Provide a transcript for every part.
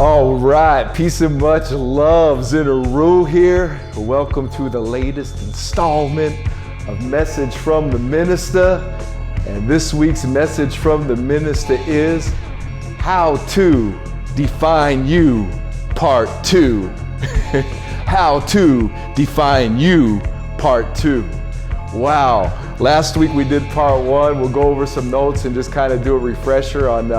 All right, peace and much love. Zin Uru here. Welcome to the latest installment of Message from the Minista. And this week's message from the Minista is How to Define You, Part 2. How to Define You, Part 2. Wow. Last week we did part 1. We'll go over some notes and just kind of do a refresher on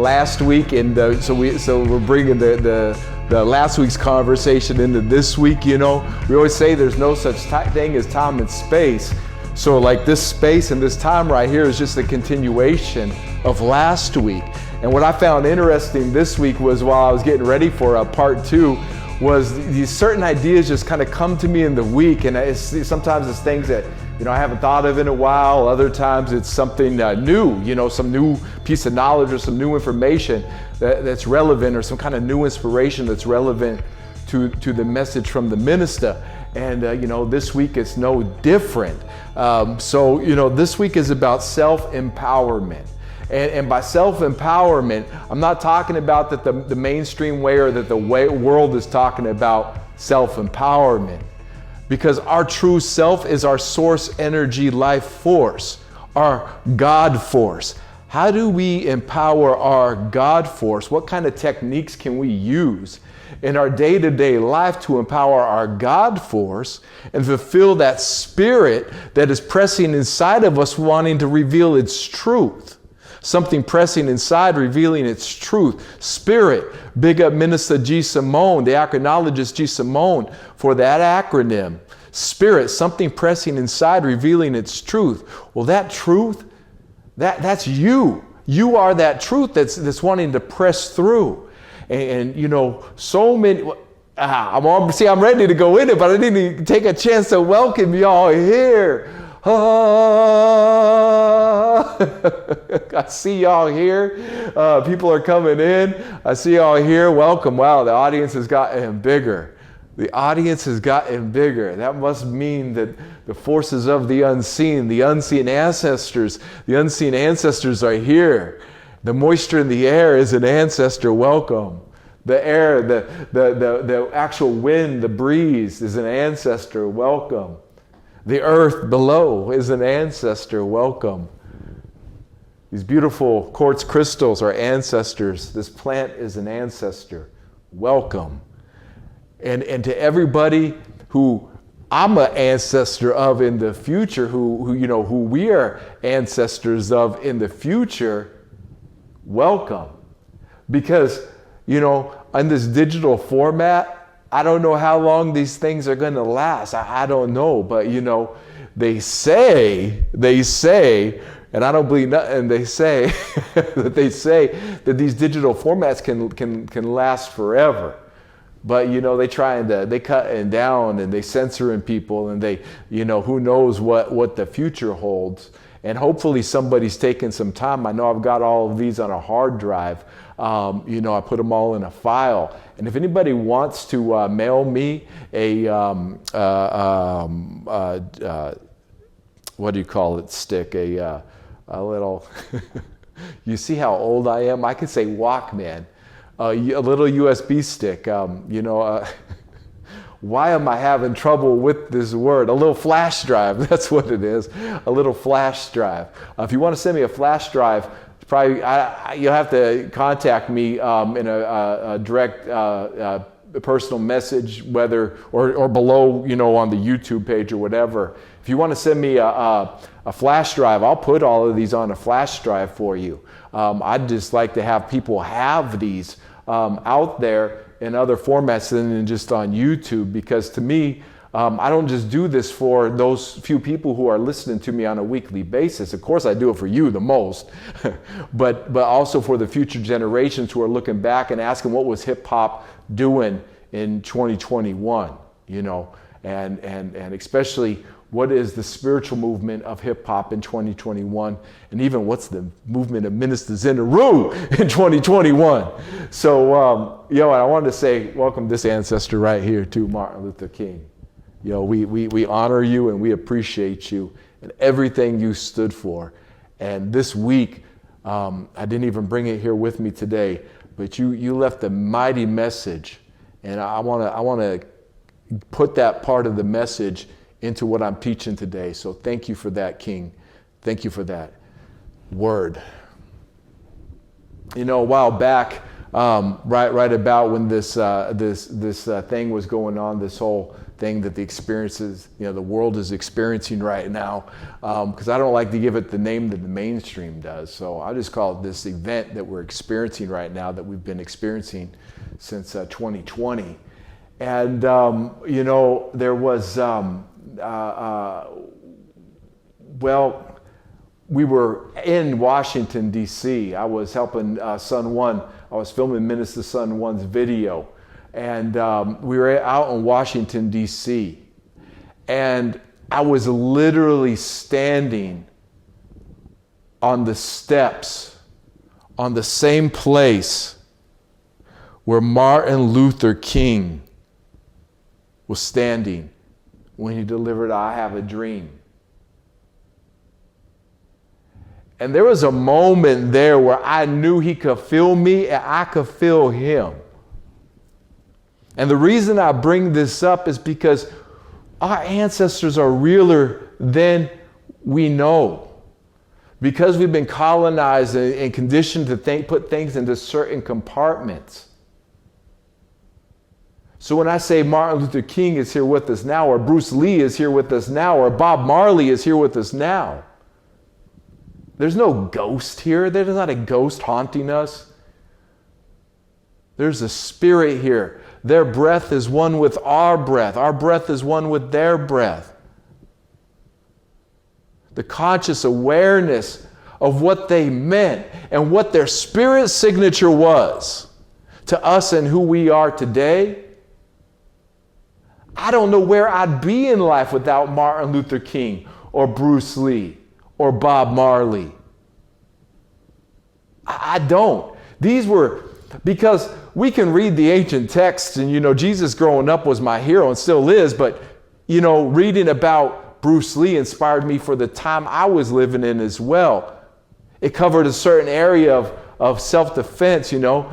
last week, and so we're bringing the last week's conversation into this week. You know, we always say there's no such thing as time and space. So like this space and this time right here is just a continuation of last week. And what I found interesting this week was, while I was getting ready for part 2, was these certain ideas just kind of come to me in the week, and sometimes it's things that I haven't thought of in a while. Other times it's something new, some new piece of knowledge or some new information that's relevant, or some kind of new inspiration that's relevant to the message from the Minista. And this week it's no different. So this week is about self-empowerment. And by self-empowerment, I'm not talking about that the mainstream way, or that the world is talking about self-empowerment. Because our true self is our source energy life force, our God force. How do we empower our God force? What kind of techniques can we use in our day-to-day life to empower our God force and fulfill that spirit that is pressing inside of us, wanting to reveal its truth? Something pressing inside, revealing its truth. Spirit. Big up Minister G. Simone, the acrinologist G. Simone, for that acronym. Spirit, something pressing inside, revealing its truth. Well, that truth, that's you. You are that truth that's wanting to press through. And so many... I'm ready to go in it, but I need to take a chance to welcome y'all here. I see y'all here. People are coming in. I see y'all here. Welcome. Wow, the audience has gotten bigger. The audience has gotten bigger. That must mean that the forces of the unseen ancestors are here. The moisture in the air is an ancestor. Welcome. The air, the actual wind, the breeze is an ancestor. Welcome. The earth below is an ancestor. Welcome. These beautiful quartz crystals are ancestors. This plant is an ancestor. Welcome. And to everybody who I'm an ancestor of in the future, who we are ancestors of in the future, welcome. Because, in this digital format, I don't know how long these things are going to last. I don't know, but they say, and I don't believe nothing they say, that that these digital formats can last forever. But they cutting down, and they censoring people, and they, who knows what the future holds. And hopefully somebody's taking some time. I know I've got all of these on a hard drive. I put them all in a file. And if anybody wants to mail me a what do you call it, stick, a little, you see how old I am? I could say Walkman, a little USB stick, why am I having trouble with this word? A little flash drive, that's what it is, a little flash drive. If you want to send me a flash drive, probably you'll have to contact me in a direct personal message, whether or below, on the YouTube page or whatever. If you want to send me a flash drive, I'll put all of these on a flash drive for you. I'd just like to have people have these out there in other formats than just on YouTube, because to me, I don't just do this for those few people who are listening to me on a weekly basis. Of course, I do it for you the most, but also for the future generations who are looking back and asking, what was hip hop doing in 2021? And especially, what is the spiritual movement of hip hop in 2021? And even what's the movement of Minister Zin Uru in 2021? So, I wanted to say, welcome this ancestor right here to Martin Luther King. We honor you, and we appreciate you and everything you stood for. And this week, I didn't even bring it here with me today, but you left a mighty message. And I want to put that part of the message into what I'm teaching today. So thank you for that, King. Thank you for that word. You know, a while back, right about when this thing was going on, this whole thing that the world is experiencing right now, because I don't like to give it the name that the mainstream does. So I just call it this event that we're experiencing right now, that we've been experiencing since 2020. And, you know, there was, we were in Washington, D.C. I was helping Son One. I was filming Minister Son One's video. And we were out in Washington, D.C. And I was literally standing on the steps, on the same place where Martin Luther King was standing when he delivered I Have a Dream. And there was a moment there where I knew he could feel me and I could feel him. And the reason I bring this up is because our ancestors are realer than we know. Because we've been colonized and conditioned to put things into certain compartments. So when I say Martin Luther King is here with us now, or Bruce Lee is here with us now, or Bob Marley is here with us now, there's no ghost here. There's not a ghost haunting us. There's a spirit here. Their breath is one with our breath. Our breath is one with their breath. The conscious awareness of what they meant and what their spirit signature was to us and who we are today. I don't know where I'd be in life without Martin Luther King or Bruce Lee or Bob Marley. I don't. These were, because we can read the ancient texts, and you know, Jesus growing up was my hero and still is, but you know, reading about Bruce Lee inspired me for the time I was living in as well. It covered a certain area of self-defense, you know.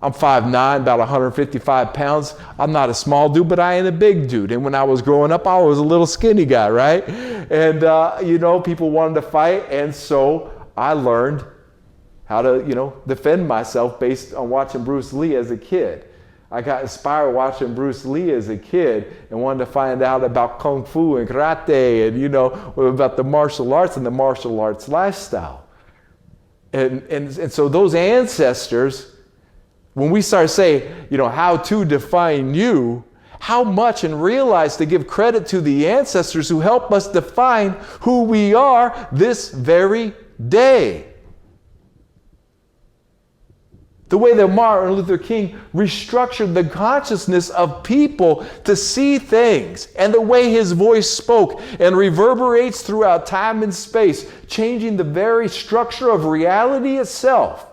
I'm 5'9", about 155 pounds. I'm not a small dude, but I ain't a big dude. And when I was growing up, I was a little skinny guy, right? And, you know, people wanted to fight. And so I learned how to, you know, defend myself based on watching Bruce Lee as a kid. I got inspired watching Bruce Lee as a kid and wanted to find out about Kung Fu and Karate and, you know, about the martial arts and the martial arts lifestyle. And so those ancestors, when we start saying, you know, how to define you, how much, and realize to give credit to the ancestors who help us define who we are this very day. The way that Martin Luther King restructured the consciousness of people to see things, and the way his voice spoke and reverberates throughout time and space, changing the very structure of reality itself.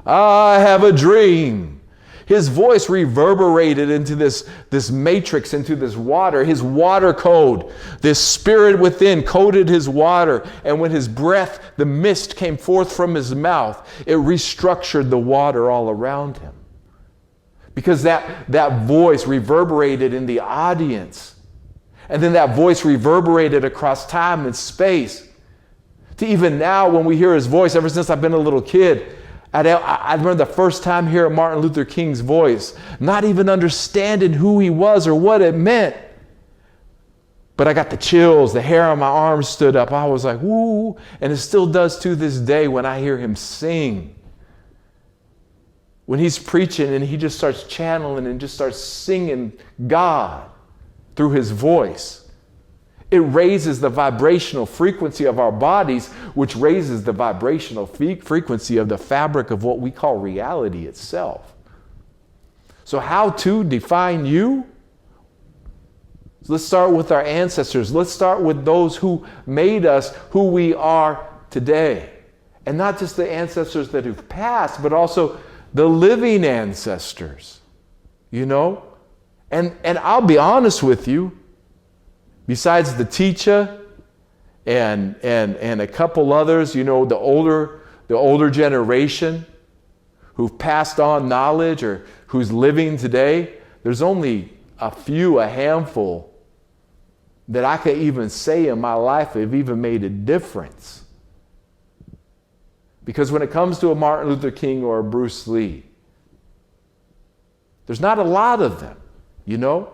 I have a dream. His voice reverberated into this matrix, into this water, his water code. This spirit within coded his water. And when his breath, the mist came forth from his mouth, it restructured the water all around him. Because that voice reverberated in the audience. And then that voice reverberated across time and space. To even now, when we hear his voice, ever since I've been a little kid, I remember the first time hearing Martin Luther King's voice, not even understanding who he was or what it meant. But I got the chills, the hair on my arms stood up. I was like, woo, and it still does to this day when I hear him sing. When he's preaching and he just starts channeling and just starts singing God through his voice. It raises the vibrational frequency of our bodies, which raises the vibrational frequency of the fabric of what we call reality itself. So how to define you? Let's start with our ancestors. Let's start with those who made us who we are today. And not just the ancestors that have passed, but also the living ancestors. You know? And I'll be honest with you, besides the teacher and a couple others, you know, the older generation who've passed on knowledge or who's living today, there's only a handful that I could even say in my life have even made a difference. Because when it comes to a Martin Luther King or a Bruce Lee, there's not a lot of them, you know?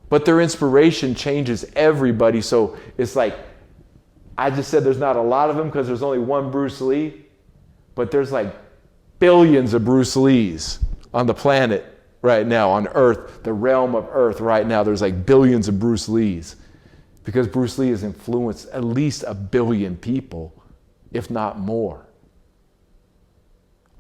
But their inspiration changes everybody. So it's like, I just said there's not a lot of them because there's only one Bruce Lee, but there's like billions of Bruce Lees on the planet right now, on Earth, the realm of Earth right now. There's like billions of Bruce Lees because Bruce Lee has influenced at least 1 billion people, if not more.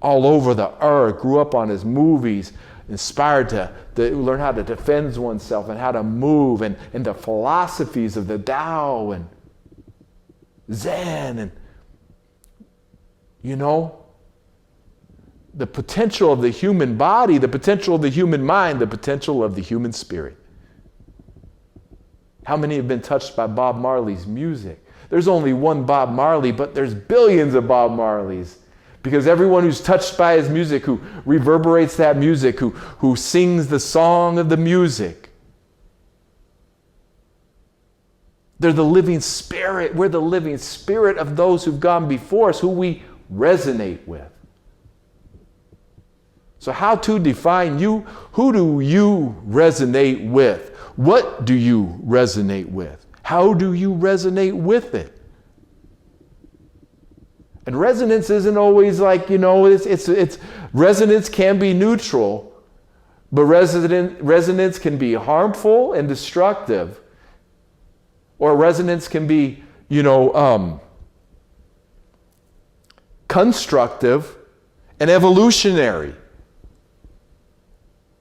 All over the earth, grew up on his movies, inspired to learn how to defend oneself and how to move, and the philosophies of the Tao and Zen, and you know, the potential of the human body, the potential of the human mind, the potential of the human spirit. How many have been touched by Bob Marley's music? There's only one Bob Marley, but there's billions of Bob Marleys. Because everyone who's touched by his music, who reverberates that music, who sings the song of the music, they're the living spirit. We're the living spirit of those who've gone before us, who we resonate with. So how to define you? Who do you resonate with? What do you resonate with? How do you resonate with it? And resonance isn't always like, you know, it's resonance can be neutral, but resonance can be harmful and destructive. Or resonance can be, you know, constructive and evolutionary.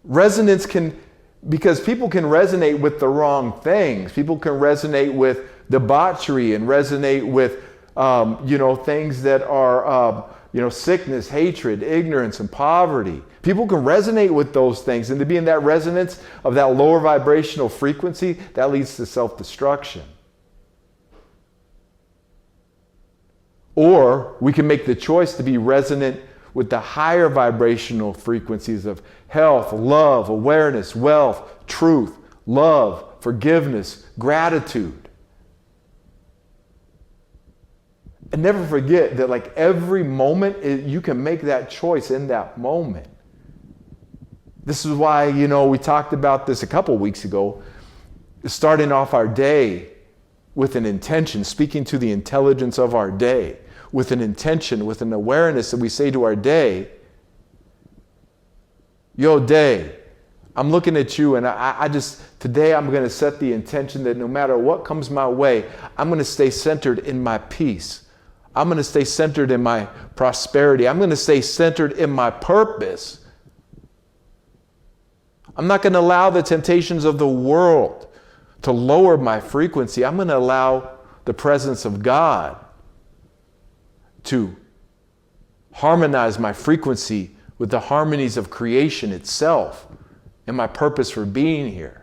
Resonance can, because people can resonate with the wrong things. People can resonate with debauchery and resonate with you know, things that are, you know, sickness, hatred, ignorance, and poverty. People can resonate with those things, and to be in that resonance of that lower vibrational frequency, that leads to self-destruction. Or we can make the choice to be resonant with the higher vibrational frequencies of health, love, awareness, wealth, truth, love, forgiveness, gratitude. And never forget that like every moment, you can make that choice in that moment. This is why, you know, we talked about this a couple weeks ago, starting off our day with an intention, speaking to the intelligence of our day, with an intention, with an awareness that we say to our day, yo day, I'm looking at you, and I just, today I'm going to set the intention that no matter what comes my way, I'm going to stay centered in my peace. I'm going to stay centered in my prosperity. I'm going to stay centered in my purpose. I'm not going to allow the temptations of the world to lower my frequency. I'm going to allow the presence of God to harmonize my frequency with the harmonies of creation itself and my purpose for being here.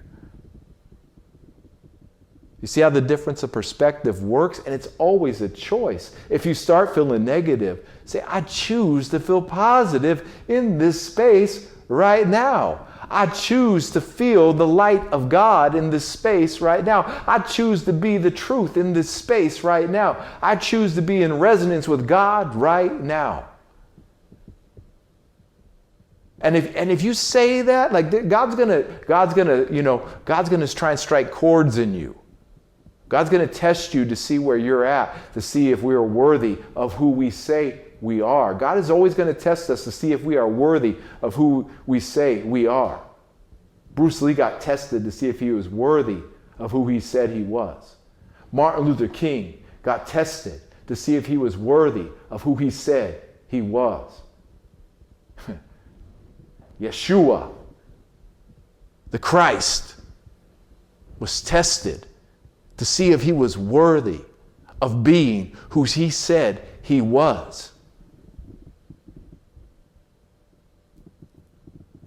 You see how the difference of perspective works? And it's always a choice. If you start feeling negative, say, I choose to feel positive in this space right now. I choose to feel the light of God in this space right now. I choose to be the truth in this space right now. I choose to be in resonance with God right now. And if you say that, like God's gonna try and strike chords in you. God's going to test you to see where you're at, to see if we are worthy of who we say we are. God is always going to test us to see if we are worthy of who we say we are. Bruce Lee got tested to see if he was worthy of who he said he was. Martin Luther King got tested to see if he was worthy of who he said he was. Yeshua, the Christ, was tested to see if he was worthy of being who he said he was.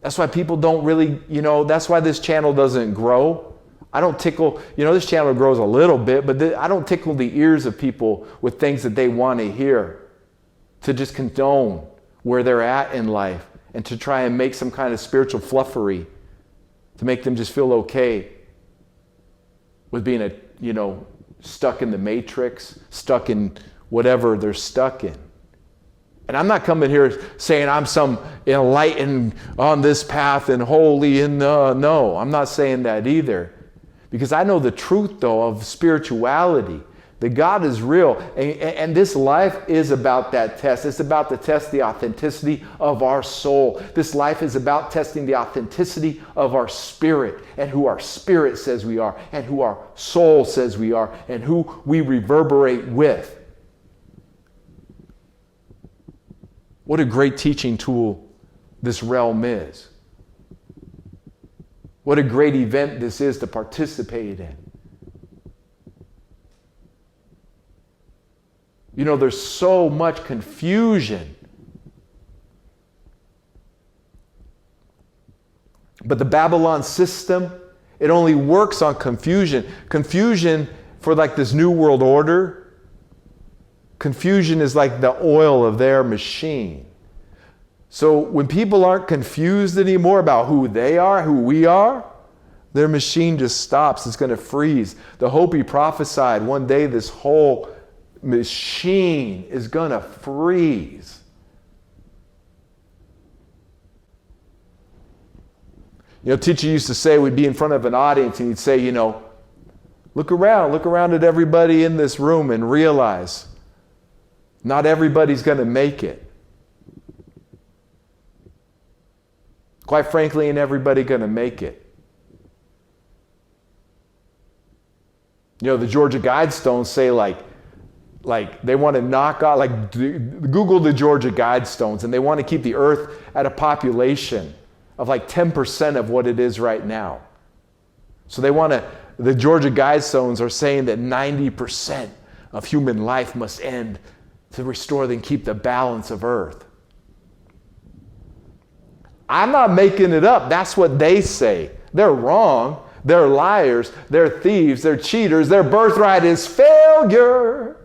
That's why people don't really, that's why this channel doesn't grow. I don't tickle, this channel grows a little bit, but I don't tickle the ears of people with things that they want to hear to just condone where they're at in life and to try and make some kind of spiritual fluffery to make them just feel okay with being stuck in the matrix, stuck in whatever they're stuck in. And I'm not coming here saying I'm some enlightened on this path and holy and no, I'm not saying that either. Because I know the truth though of spirituality, that God is real. And this life is about that test. It's about to test the authenticity of our soul. This life is about testing the authenticity of our spirit and who our spirit says we are and who our soul says we are and who we reverberate with. What a great teaching tool this realm is. What a great event this is to participate in. You know, there's so much confusion. But the Babylon system, it only works on confusion. Confusion for like this new world order. Confusion is like the oil of their machine. So when people aren't confused anymore about who they are, who we are, their machine just stops. It's going to freeze. The hope he prophesied, one day this whole machine is going to freeze. You know, teacher used to say, we'd be in front of an audience and he'd say, you know, look around at everybody in this room and realize not everybody's going to make it. Quite frankly, ain't everybody going to make it. You know, the Georgia Guidestones say like they want to knock out, like Google the Georgia Guidestones, and they want to keep the earth at a population of like 10% of what it is right now. So the Georgia Guidestones are saying that 90% of human life must end to restore and keep the balance of earth. I'm not making it up. That's what they say. They're wrong. They're liars. They're thieves. They're cheaters. Their birthright is failure.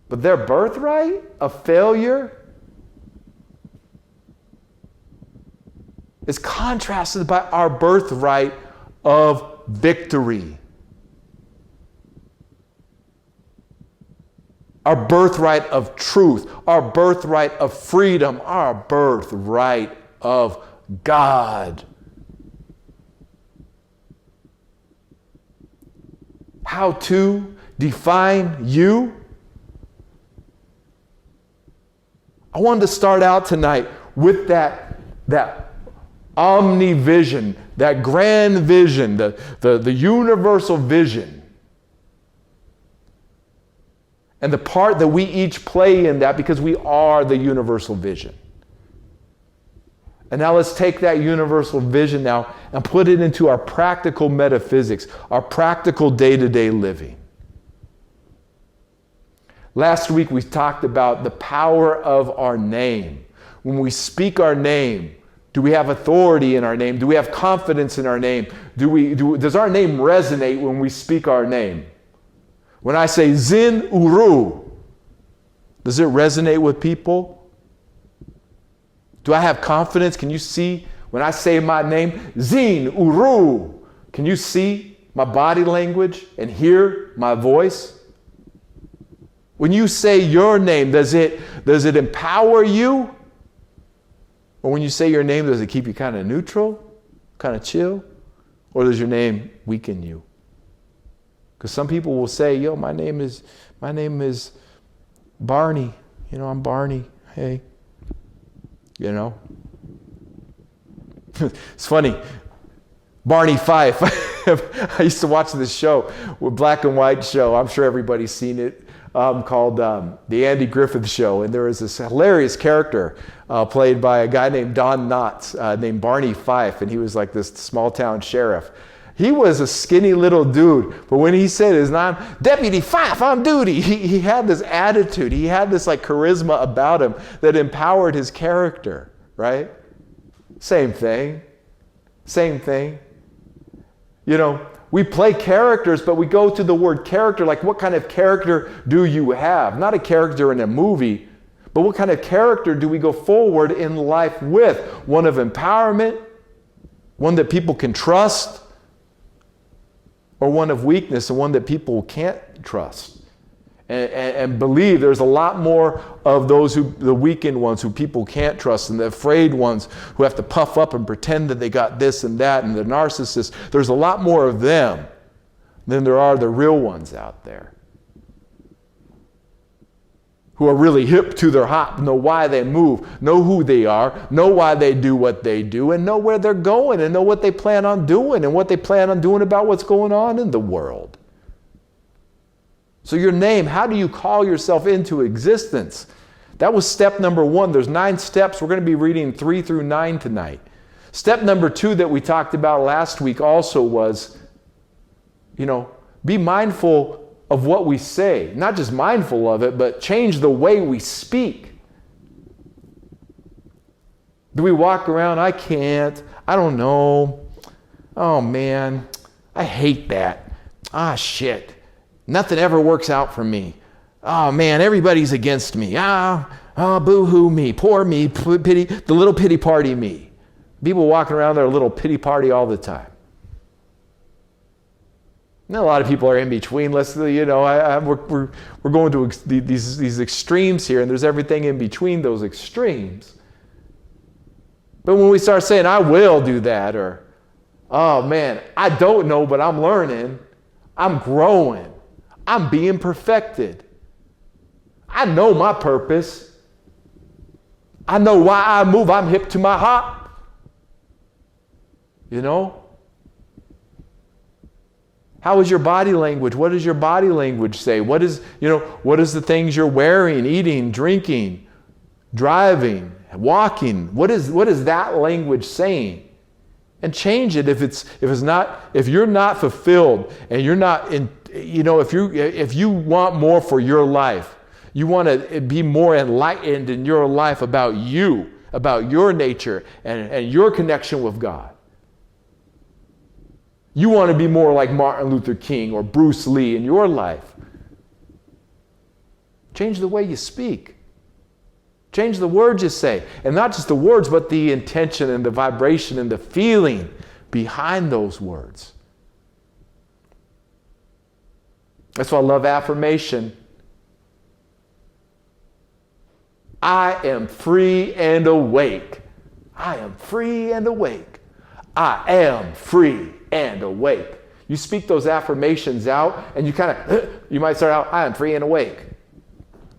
But their birthright of failure is contrasted by our birthright of victory. Our birthright of truth, our birthright of freedom, our birthright of God. How to define you? I wanted to start out tonight with that omnivision, that grand vision, the universal vision. And the part that we each play in that, because we are the universal vision. And now let's take that universal vision now and put it into our practical metaphysics, our practical day-to-day living. Last week we talked about the power of our name. When we speak our name, do we have authority in our name? Do we have confidence in our name? Does our name resonate when we speak our name? When I say Zin Uru, does it resonate with people? Do I have confidence? Can you see when I say my name, Zin Uru? Can you see my body language and hear my voice? When you say your name, does it empower you? Or when you say your name, does it keep you kind of neutral, kind of chill? Or does your name weaken you? Because some people will say, yo, my name is Barney. You know, I'm Barney. Hey. You know? It's funny. Barney Fife. I used to watch this show, a black and white show. I'm sure everybody's seen it, called The Andy Griffith Show. And there was this hilarious character played by a guy named Don Knotts, named Barney Fife. And he was like this small town sheriff. He was a skinny little dude, but when he said his name, Deputy Fife, on duty, he had this attitude. He had this like charisma about him that empowered his character, right? Same thing. You know, we play characters, but we go to the word character, like what kind of character do you have? Not a character in a movie, but what kind of character do we go forward in life with? One of empowerment, one that people can trust, or one of weakness and one that people can't trust and believe. There's a lot more of those the weakened ones who people can't trust, and the afraid ones who have to puff up and pretend that they got this and that, and the narcissists. There's a lot more of them than there are the real ones out there who are really hip to their hop, know why they move, know who they are, know why they do what they do, and know where they're going, and know what they plan on doing, and what they plan on doing about what's going on in the world. So your name, how do you call yourself into existence? That was step number 1. There's 9 steps. We're going to be reading 3 through 9 tonight. Step number 2 that we talked about last week also was, be mindful of what we say. Not just mindful of it, but change the way we speak. Do we walk around, I can't, I don't know, oh man, I hate that, shit, nothing ever works out for me, oh man, everybody's against me, boo-hoo me, poor me, pity, the little pity party me. People walking around their little pity party all the time. Now, a lot of people are in between. We're going to these extremes here, and there's everything in between those extremes. But when we start saying, I will do that, or, oh man, I don't know, but I'm learning, I'm growing, I'm being perfected, I know my purpose, I know why I move, I'm hip to my hop. How is your body language? What does your body language say? What is the things you're wearing, eating, drinking, driving, walking? What is that language saying? And change it if you're not fulfilled and you're not in, if you want more for your life, you want to be more enlightened in your life about you, about your nature and your connection with God. You want to be more like Martin Luther King or Bruce Lee in your life. Change the way you speak. Change the words you say. And not just the words, but the intention and the vibration and the feeling behind those words. That's why I love affirmation. I am free and awake. I am free and awake. I am free and awake. You speak those affirmations out, and you might start out, I am free and awake.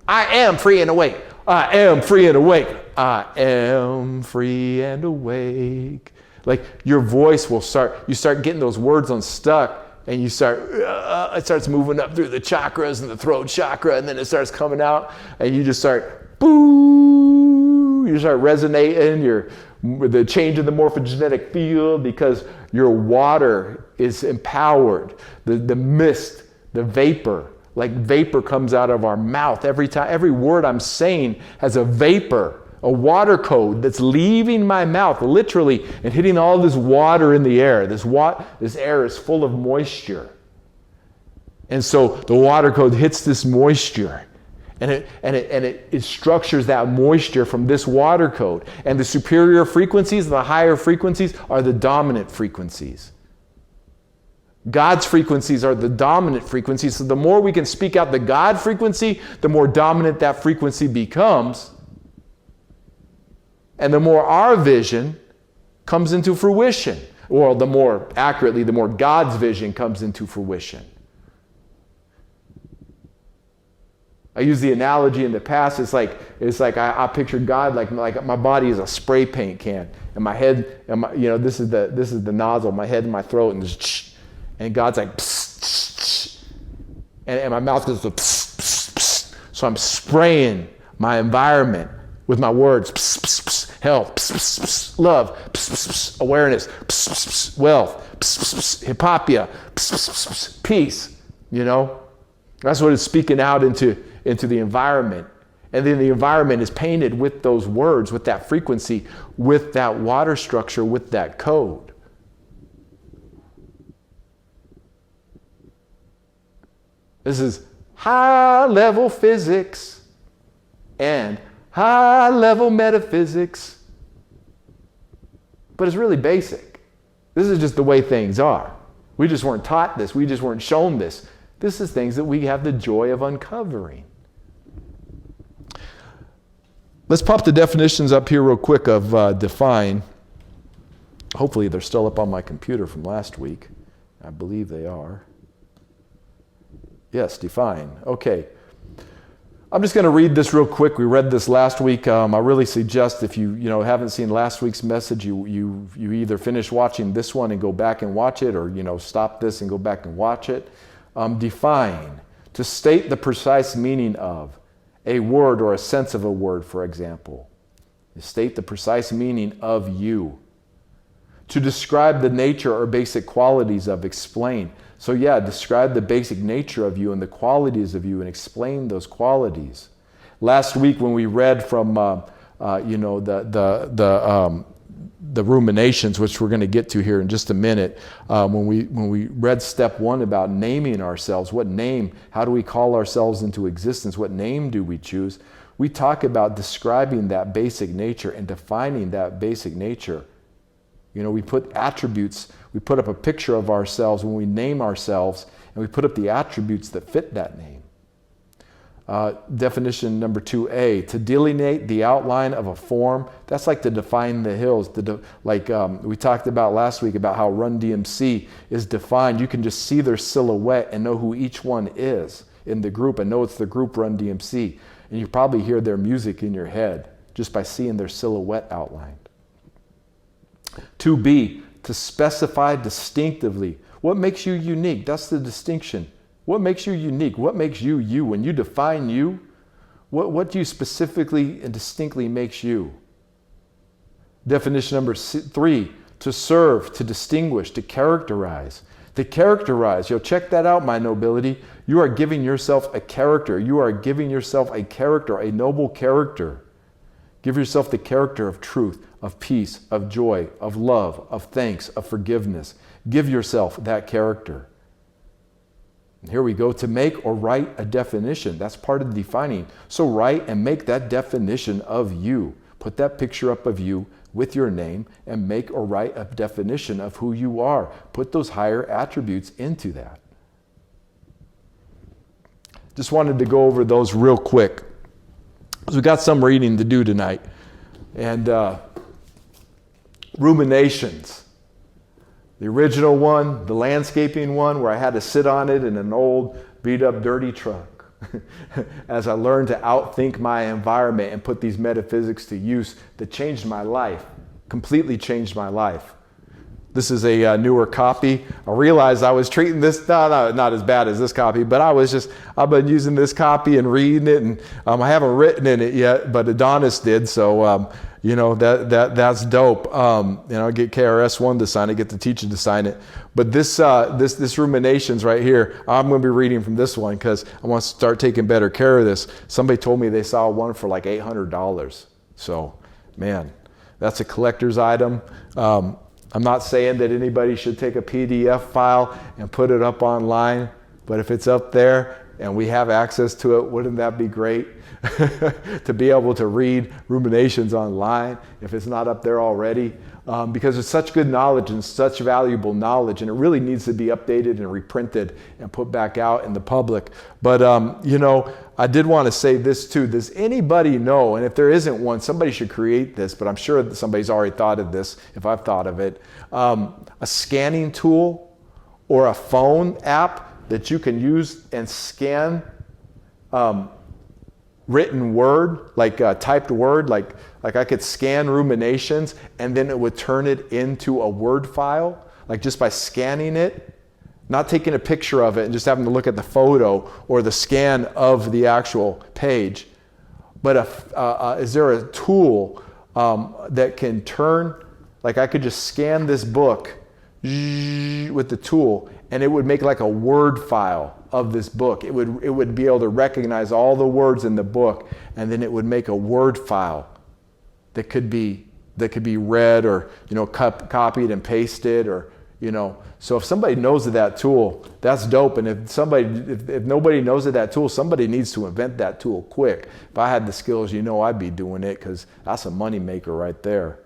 I am free and awake. I am free and awake. I am free and awake. Like your voice will you start getting those words unstuck, and it starts moving up through the chakras and the throat chakra, and then it starts coming out, and you just start, boo, you start resonating, the change in the morphogenetic field, because your water is empowered. The mist, the vapor, like vapor comes out of our mouth every time. Every word I'm saying has a vapor, a water code that's leaving my mouth, literally, and hitting all this water in the air. This air is full of moisture. And so the water code hits this moisture. And it structures that moisture from this water code. And the superior frequencies, the higher frequencies, are the dominant frequencies. God's frequencies are the dominant frequencies. So the more we can speak out the God frequency, the more dominant that frequency becomes. And the more our vision comes into fruition. Or the more God's vision comes into fruition. I use the analogy in the past. It's like I picture God like my body is a spray paint can, and my head, and this is the nozzle, my head and my throat, and God's like, pss, pss, pss, and my mouth goes, pss, pss, pss. So I'm spraying my environment with my words, pss, pss, pss, health, pss, pss, pss, love, pss, pss, pss, awareness, pss, pss, pss, wealth, pss, pss, pss, hypopia, pss, pss, pss, pss, peace. That's what it's speaking out into the environment. And then the environment is painted with those words, with that frequency, with that water structure, with that code. This is high-level physics and high-level metaphysics. But it's really basic. This is just the way things are. We just weren't taught this. We just weren't shown this. This is things that we have the joy of uncovering. Let's pop the definitions up here real quick of define. Hopefully they're still up on my computer from last week. I believe they are. Yes, define. Okay. I'm just going to read this real quick. We read this last week. I really suggest if you haven't seen last week's message, you either finish watching this one and go back and watch it, or stop this and go back and watch it. Define, to state the precise meaning of a word or a sense of a word, for example. To state the precise meaning of you. To describe the nature or basic qualities of, explain. So describe the basic nature of you and the qualities of you and explain those qualities. Last week when we read from the ruminations, which we're going to get to here in just a minute, when we read step 1 about naming ourselves, what name, how do we call ourselves into existence, what name do we choose? We talk about describing that basic nature and defining that basic nature. We put attributes, we put up a picture of ourselves when we name ourselves, and we put up the attributes that fit that name. Definition number 2A, to delineate the outline of a form. That's like to define the hills. We talked about last week about how Run DMC is defined. You can just see their silhouette and know who each one is in the group and know it's the group Run DMC. And you probably hear their music in your head just by seeing their silhouette outlined. 2B, to specify distinctively. What makes you unique? That's the distinction. What makes you unique? What makes you you? When you define you, what do you specifically and distinctly makes you? Definition number 3, to serve, to distinguish, to characterize. To characterize, check that out, my nobility. You are giving yourself a character. You are giving yourself a character, a noble character. Give yourself the character of truth, of peace, of joy, of love, of thanks, of forgiveness. Give yourself that character. And here we go, to make or write a definition. That's part of the defining. So write and make that definition of you. Put that picture up of you with your name and make or write a definition of who you are. Put those higher attributes into that. Just wanted to go over those real quick. So we got some reading to do tonight. And ruminations. The original one, the landscaping one, where I had to sit on it in an old, beat-up, dirty truck. As I learned to outthink my environment and put these metaphysics to use, that changed my life, completely changed my life. This is a newer copy. I realized I was treating this, not as bad as this copy, but I've been using this copy and reading it, and I haven't written in it yet, but Adonis did, so that's dope. Get KRS-One to sign it, get the teacher to sign it. But this ruminations right here, I'm going to be reading from this one because I want to start taking better care of this. Somebody told me they saw one for like $800. So, man, that's a collector's item. I'm not saying that anybody should take a PDF file and put it up online, but if it's up there and we have access to it, wouldn't that be great? To be able to read ruminations online if it's not up there already, because it's such good knowledge and such valuable knowledge, and it really needs to be updated and reprinted and put back out in the public. But I did want to say this too. Does anybody know, and if there isn't one, somebody should create this, but I'm sure that somebody's already thought of this if I've thought of it, a scanning tool or a phone app that you can use and scan written word, like typed word, like I could scan ruminations and then it would turn it into a Word file, like just by scanning it, not taking a picture of it and just having to look at the photo or the scan of the actual page. But is there a tool that can turn, like I could just scan this book with the tool and it would make like a Word file of this book. It would be able to recognize all the words in the book, and then it would make a Word file that could be read or copied and pasted, or So if somebody knows of that tool, that's dope. And if nobody knows of that tool, somebody needs to invent that tool quick. If I had the skills, I'd be doing it, because that's a money maker right there.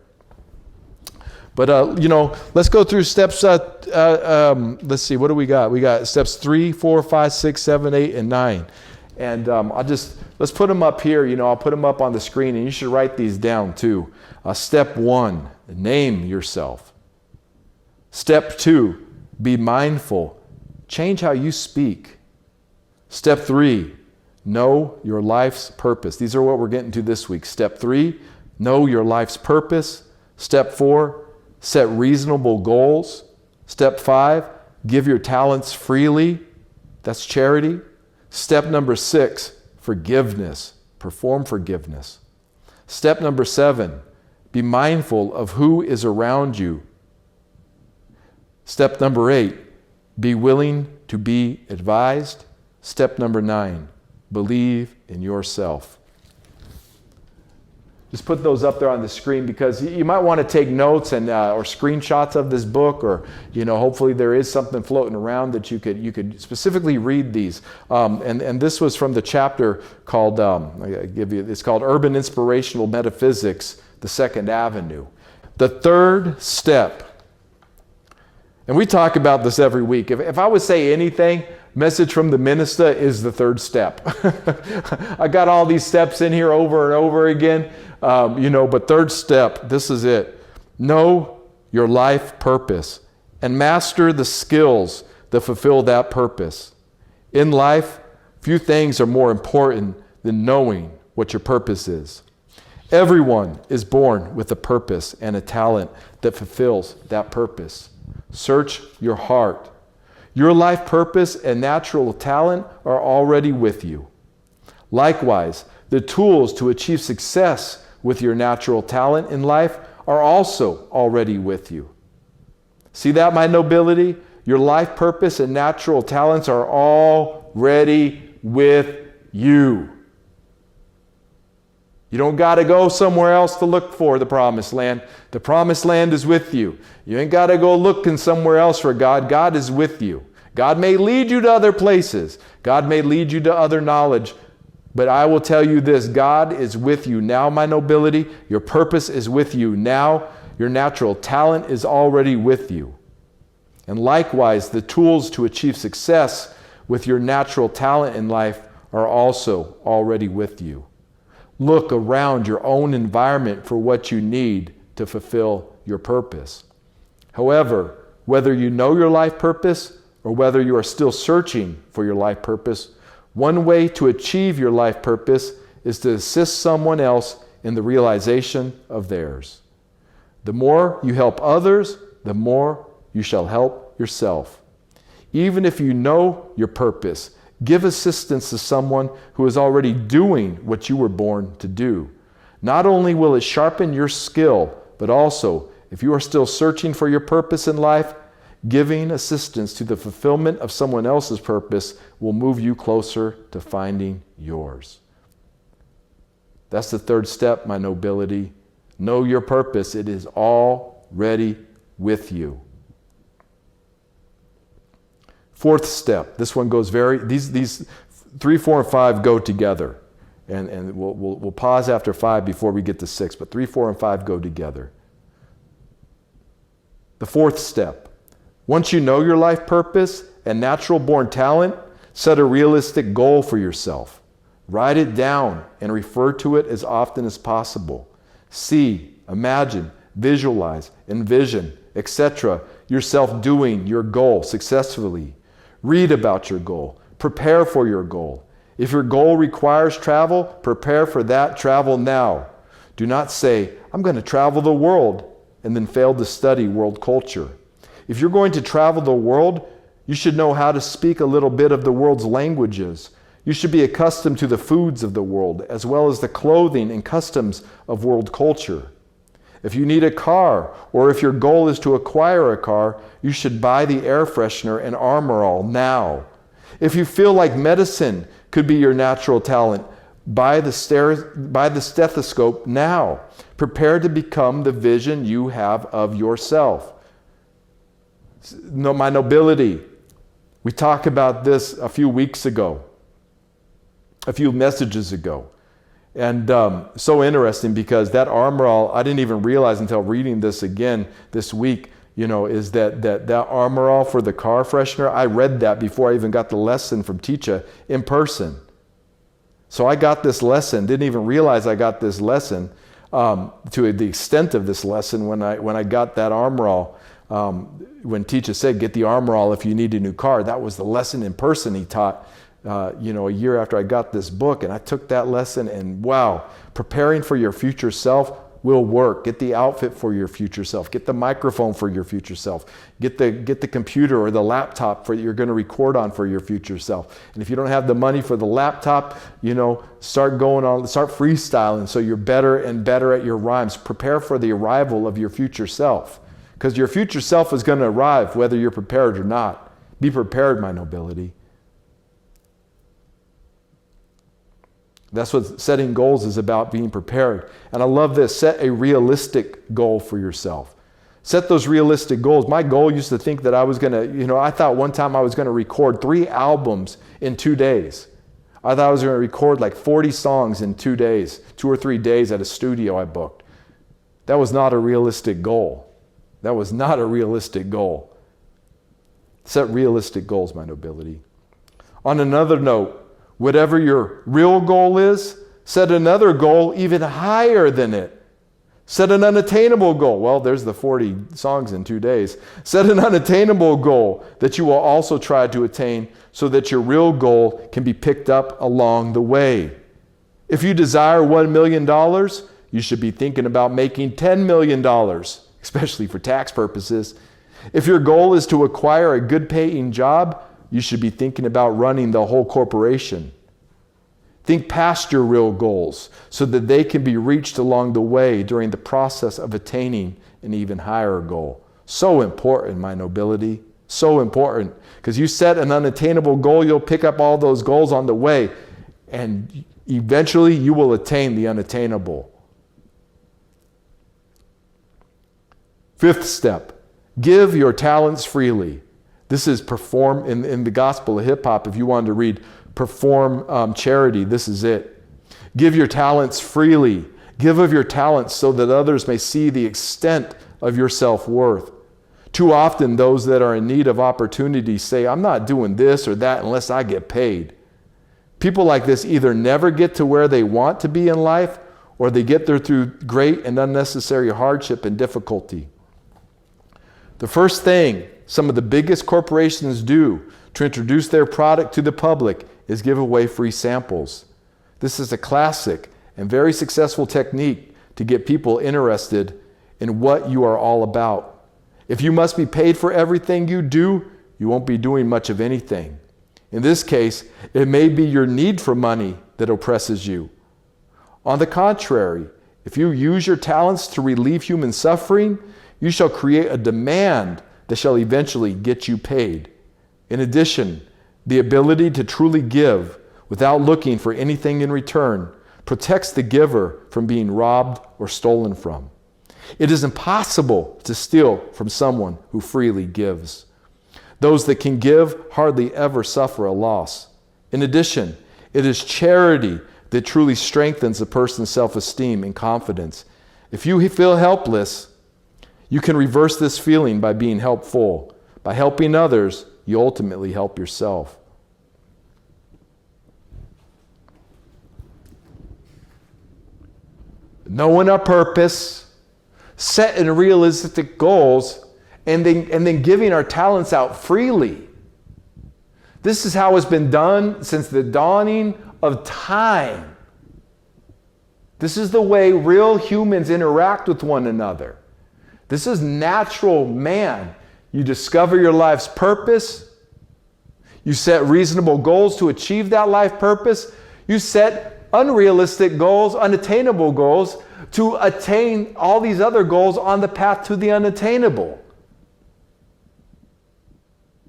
But, let's go through steps. Let's see, what do we got? We got steps 3, 4, 5, 6, 7, 8, and 9. And let's put them up here. I'll put them up on the screen, and you should write these down too. Step 1, name yourself. Step 2, be mindful. Change how you speak. Step 3, know your life's purpose. These are what we're getting to this week. Step 3, know your life's purpose. Step 4, set reasonable goals. Step 5, give your talents freely. That's charity. Step number 6, forgiveness. Perform forgiveness. Step number 7, be mindful of who is around you. Step number 8, be willing to be advised. Step number 9, believe in yourself. Just put those up there on the screen, because you might want to take notes and or screenshots of this book, or hopefully there is something floating around that you could specifically read these. And this was from the chapter called it's called Urban Inspirational Metaphysics, the Second Avenue. The third step. And we talk about this every week. If I would say anything, message from the Minista is the third step. I got all these steps in here over and over again, but third step, this is it. Know your life purpose and master the skills that fulfill that purpose. In life, few things are more important than knowing what your purpose is. Everyone is born with a purpose and a talent that fulfills that purpose. Search your heart. Your life purpose and natural talent are already with you. Likewise, the tools to achieve success with your natural talent in life are also already with you. See that, my nobility? Your life purpose and natural talents are already with you. You don't got to go somewhere else to look for the promised land. The promised land is with you. You ain't got to go looking somewhere else for God. God is with you. God may lead you to other places. God may lead you to other knowledge. But I will tell you this, God is with you now, my nobility. Your purpose is with you now. Your natural talent is already with you. And likewise, the tools to achieve success with your natural talent in life are also already with you. Look around your own environment for what you need to fulfill your purpose. However, whether you know your life purpose or whether you are still searching for your life purpose, one way to achieve your life purpose is to assist someone else in the realization of theirs. The more you help others, the more you shall help yourself. Even if you know your purpose, give assistance to someone who is already doing what you were born to do. Not only will it sharpen your skill, but also, if you are still searching for your purpose in life, giving assistance to the fulfillment of someone else's purpose will move you closer to finding yours. That's the third step, my nobility. Know your purpose. It is already with you. Fourth step. This one goes these 3, 4, and 5 go together. And we'll pause after 5 before we get to 6, but 3, 4, and 5 go together. The fourth step. Once you know your life purpose and natural born talent, set a realistic goal for yourself. Write it down and refer to it as often as possible. See, imagine, visualize, envision, etc. yourself doing your goal successfully. Read about your goal. Prepare for your goal. If your goal requires travel, prepare for that travel now. Do not say, I'm going to travel the world, and then fail to study world culture. If you're going to travel the world, you should know how to speak a little bit of the world's languages. You should be accustomed to the foods of the world, as well as the clothing and customs of world culture. If you need a car, or if your goal is to acquire a car, you should buy the air freshener and Armor All now. If you feel like medicine could be your natural talent, buy the stethoscope now. Prepare to become the vision you have of yourself. My nobility. We talked about this a few weeks ago, a few messages ago. And so interesting because that armor all, I didn't even realize until reading this again this week, is that armor all for the car freshener. I read that before I even got the lesson from Teacher in person. So I got this lesson, didn't even realize I got this lesson to the extent of this lesson when I got that armor all. When Teacher said, get the armor all if you need a new car. That was the lesson in person he taught. A year after I got this book, and I took that lesson, and wow, preparing for your future self will work. Get the outfit for your future self. Get the microphone for your future self. Get the computer or the laptop for you're going to record on for your future self. And if you don't have the money for the laptop, start freestyling so you're better and better at your rhymes. Prepare for the arrival of your future self, because your future self is going to arrive whether you're prepared or not. Be prepared, my nobility. That's what setting goals is about, being prepared. And I love this. Set a realistic goal for yourself. Set those realistic goals. My goal used to think that I was going to, I thought one time I was going to record 3 albums in 2 days. I thought I was going to record like 40 songs in 2 days, 2 or 3 days at a studio I booked. That was not a realistic goal. That was not a realistic goal. Set realistic goals, my nobility. On another note, whatever your real goal is, set another goal even higher than it. Set an unattainable goal. Well, there's the 40 songs in 2 days. Set an unattainable goal that you will also try to attain so that your real goal can be picked up along the way. If you desire $1 million, you should be thinking about making $10 million, especially for tax purposes. If your goal is to acquire a good paying job, you should be thinking about running the whole corporation. Think past your real goals so that they can be reached along the way during the process of attaining an even higher goal. So important, my nobility. So important. Because you set an unattainable goal, you'll pick up all those goals on the way, and eventually you will attain the unattainable. 5th step, give your talents freely. This is perform in the gospel of hip hop. If you wanted to read perform charity, this is it. Give your talents freely. Give of your talents so that others may see the extent of your self-worth. Too often those that are in need of opportunity say, I'm not doing this or that unless I get paid. People like this either never get to where they want to be in life, or they get there through great and unnecessary hardship and difficulty. The first thing some of the biggest corporations do to introduce their product to the public is give away free samples. This is a classic and very successful technique to get people interested in what you are all about. If you must be paid for everything you do, you won't be doing much of anything. In this case, it may be your need for money that oppresses you. On the contrary, if you use your talents to relieve human suffering, you shall create a demand that shall eventually get you paid. In addition, the ability to truly give without looking for anything in return protects the giver from being robbed or stolen from. It is impossible to steal from someone who freely gives. Those that can give hardly ever suffer a loss. In addition, it is charity that truly strengthens a person's self-esteem and confidence. If you feel helpless, you can reverse this feeling by being helpful. By helping others, you ultimately help yourself. Knowing our purpose, setting realistic goals, and then giving our talents out freely. This is how it's been done since the dawning of time. This is the way real humans interact with one another. This is natural man. You discover your life's purpose. You set reasonable goals to achieve that life purpose. You set unrealistic goals, unattainable goals, to attain all these other goals on the path to the unattainable.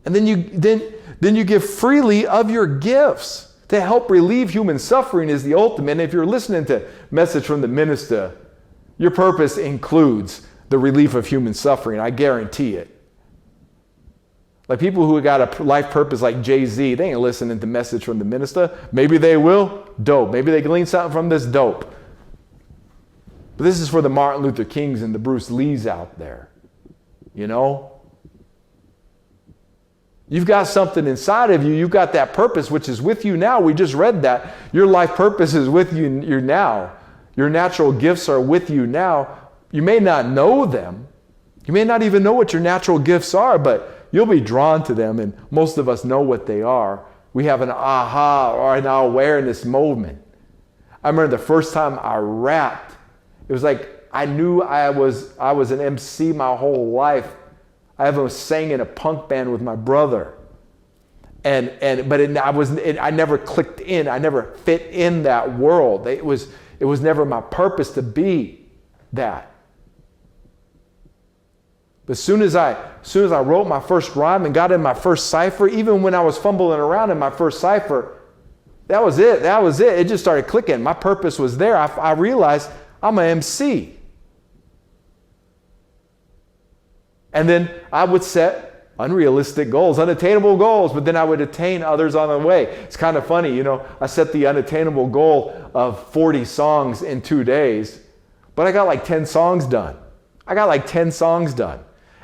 And then you give freely of your gifts to help relieve human suffering is the ultimate. And if you're listening to Message from the Minista, your purpose includes the relief of human suffering. I guarantee it. Like people who got a life purpose like Jay-Z, they ain't listening to Message from the Minister. Maybe they will. Dope. Maybe they glean something from this. Dope. But this is for the Martin Luther Kings and the Bruce Lees out there. You know? You've got something inside of you. You've got that purpose, which is with you now. We just read that. Your life purpose is with you now. Your natural gifts are with you now. You may not know them. You may not even know what your natural gifts are, but you'll be drawn to them, and most of us know what they are. We have an aha or an awareness moment. I remember the first time I rapped, it was like I knew I was an MC my whole life. I ever sang in a punk band with my brother, I never clicked in. I never fit in that world. It was never my purpose to be that. But as soon as I wrote my first rhyme and got in my first cipher, even when I was fumbling around in my first cipher, that was it. It just started clicking. My purpose was there. I realized I'm an MC. And then I would set unrealistic goals, unattainable goals, but then I would attain others on the way. It's kind of funny, I set the unattainable goal of 40 songs in 2 days, but I got like 10 songs done.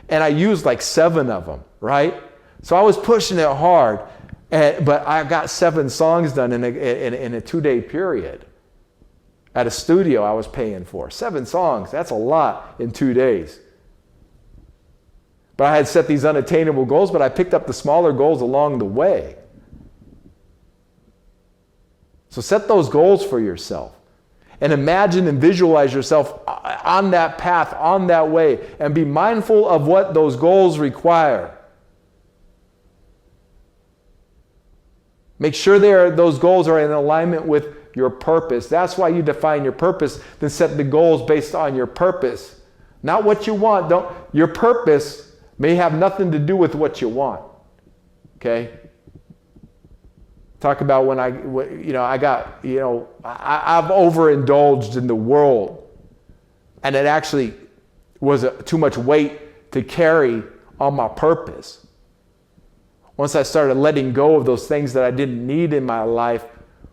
And I used like 7 of them, right? So I was pushing it hard, but I got 7 songs done in a 2-day period at a studio I was paying for. 7 songs, that's a lot in 2 days. But I had set these unattainable goals, but I picked up the smaller goals along the way. So set those goals for yourself. And imagine and visualize yourself on that path, on that way, and be mindful of what those goals require. Make sure those goals are in alignment with your purpose. That's why you define your purpose, then set the goals based on your purpose. Not what you want. Your purpose may have nothing to do with what you want. Okay? Talk about when I've overindulged in the world, and it actually was too much weight to carry on my purpose. Once I started letting go of those things that I didn't need in my life,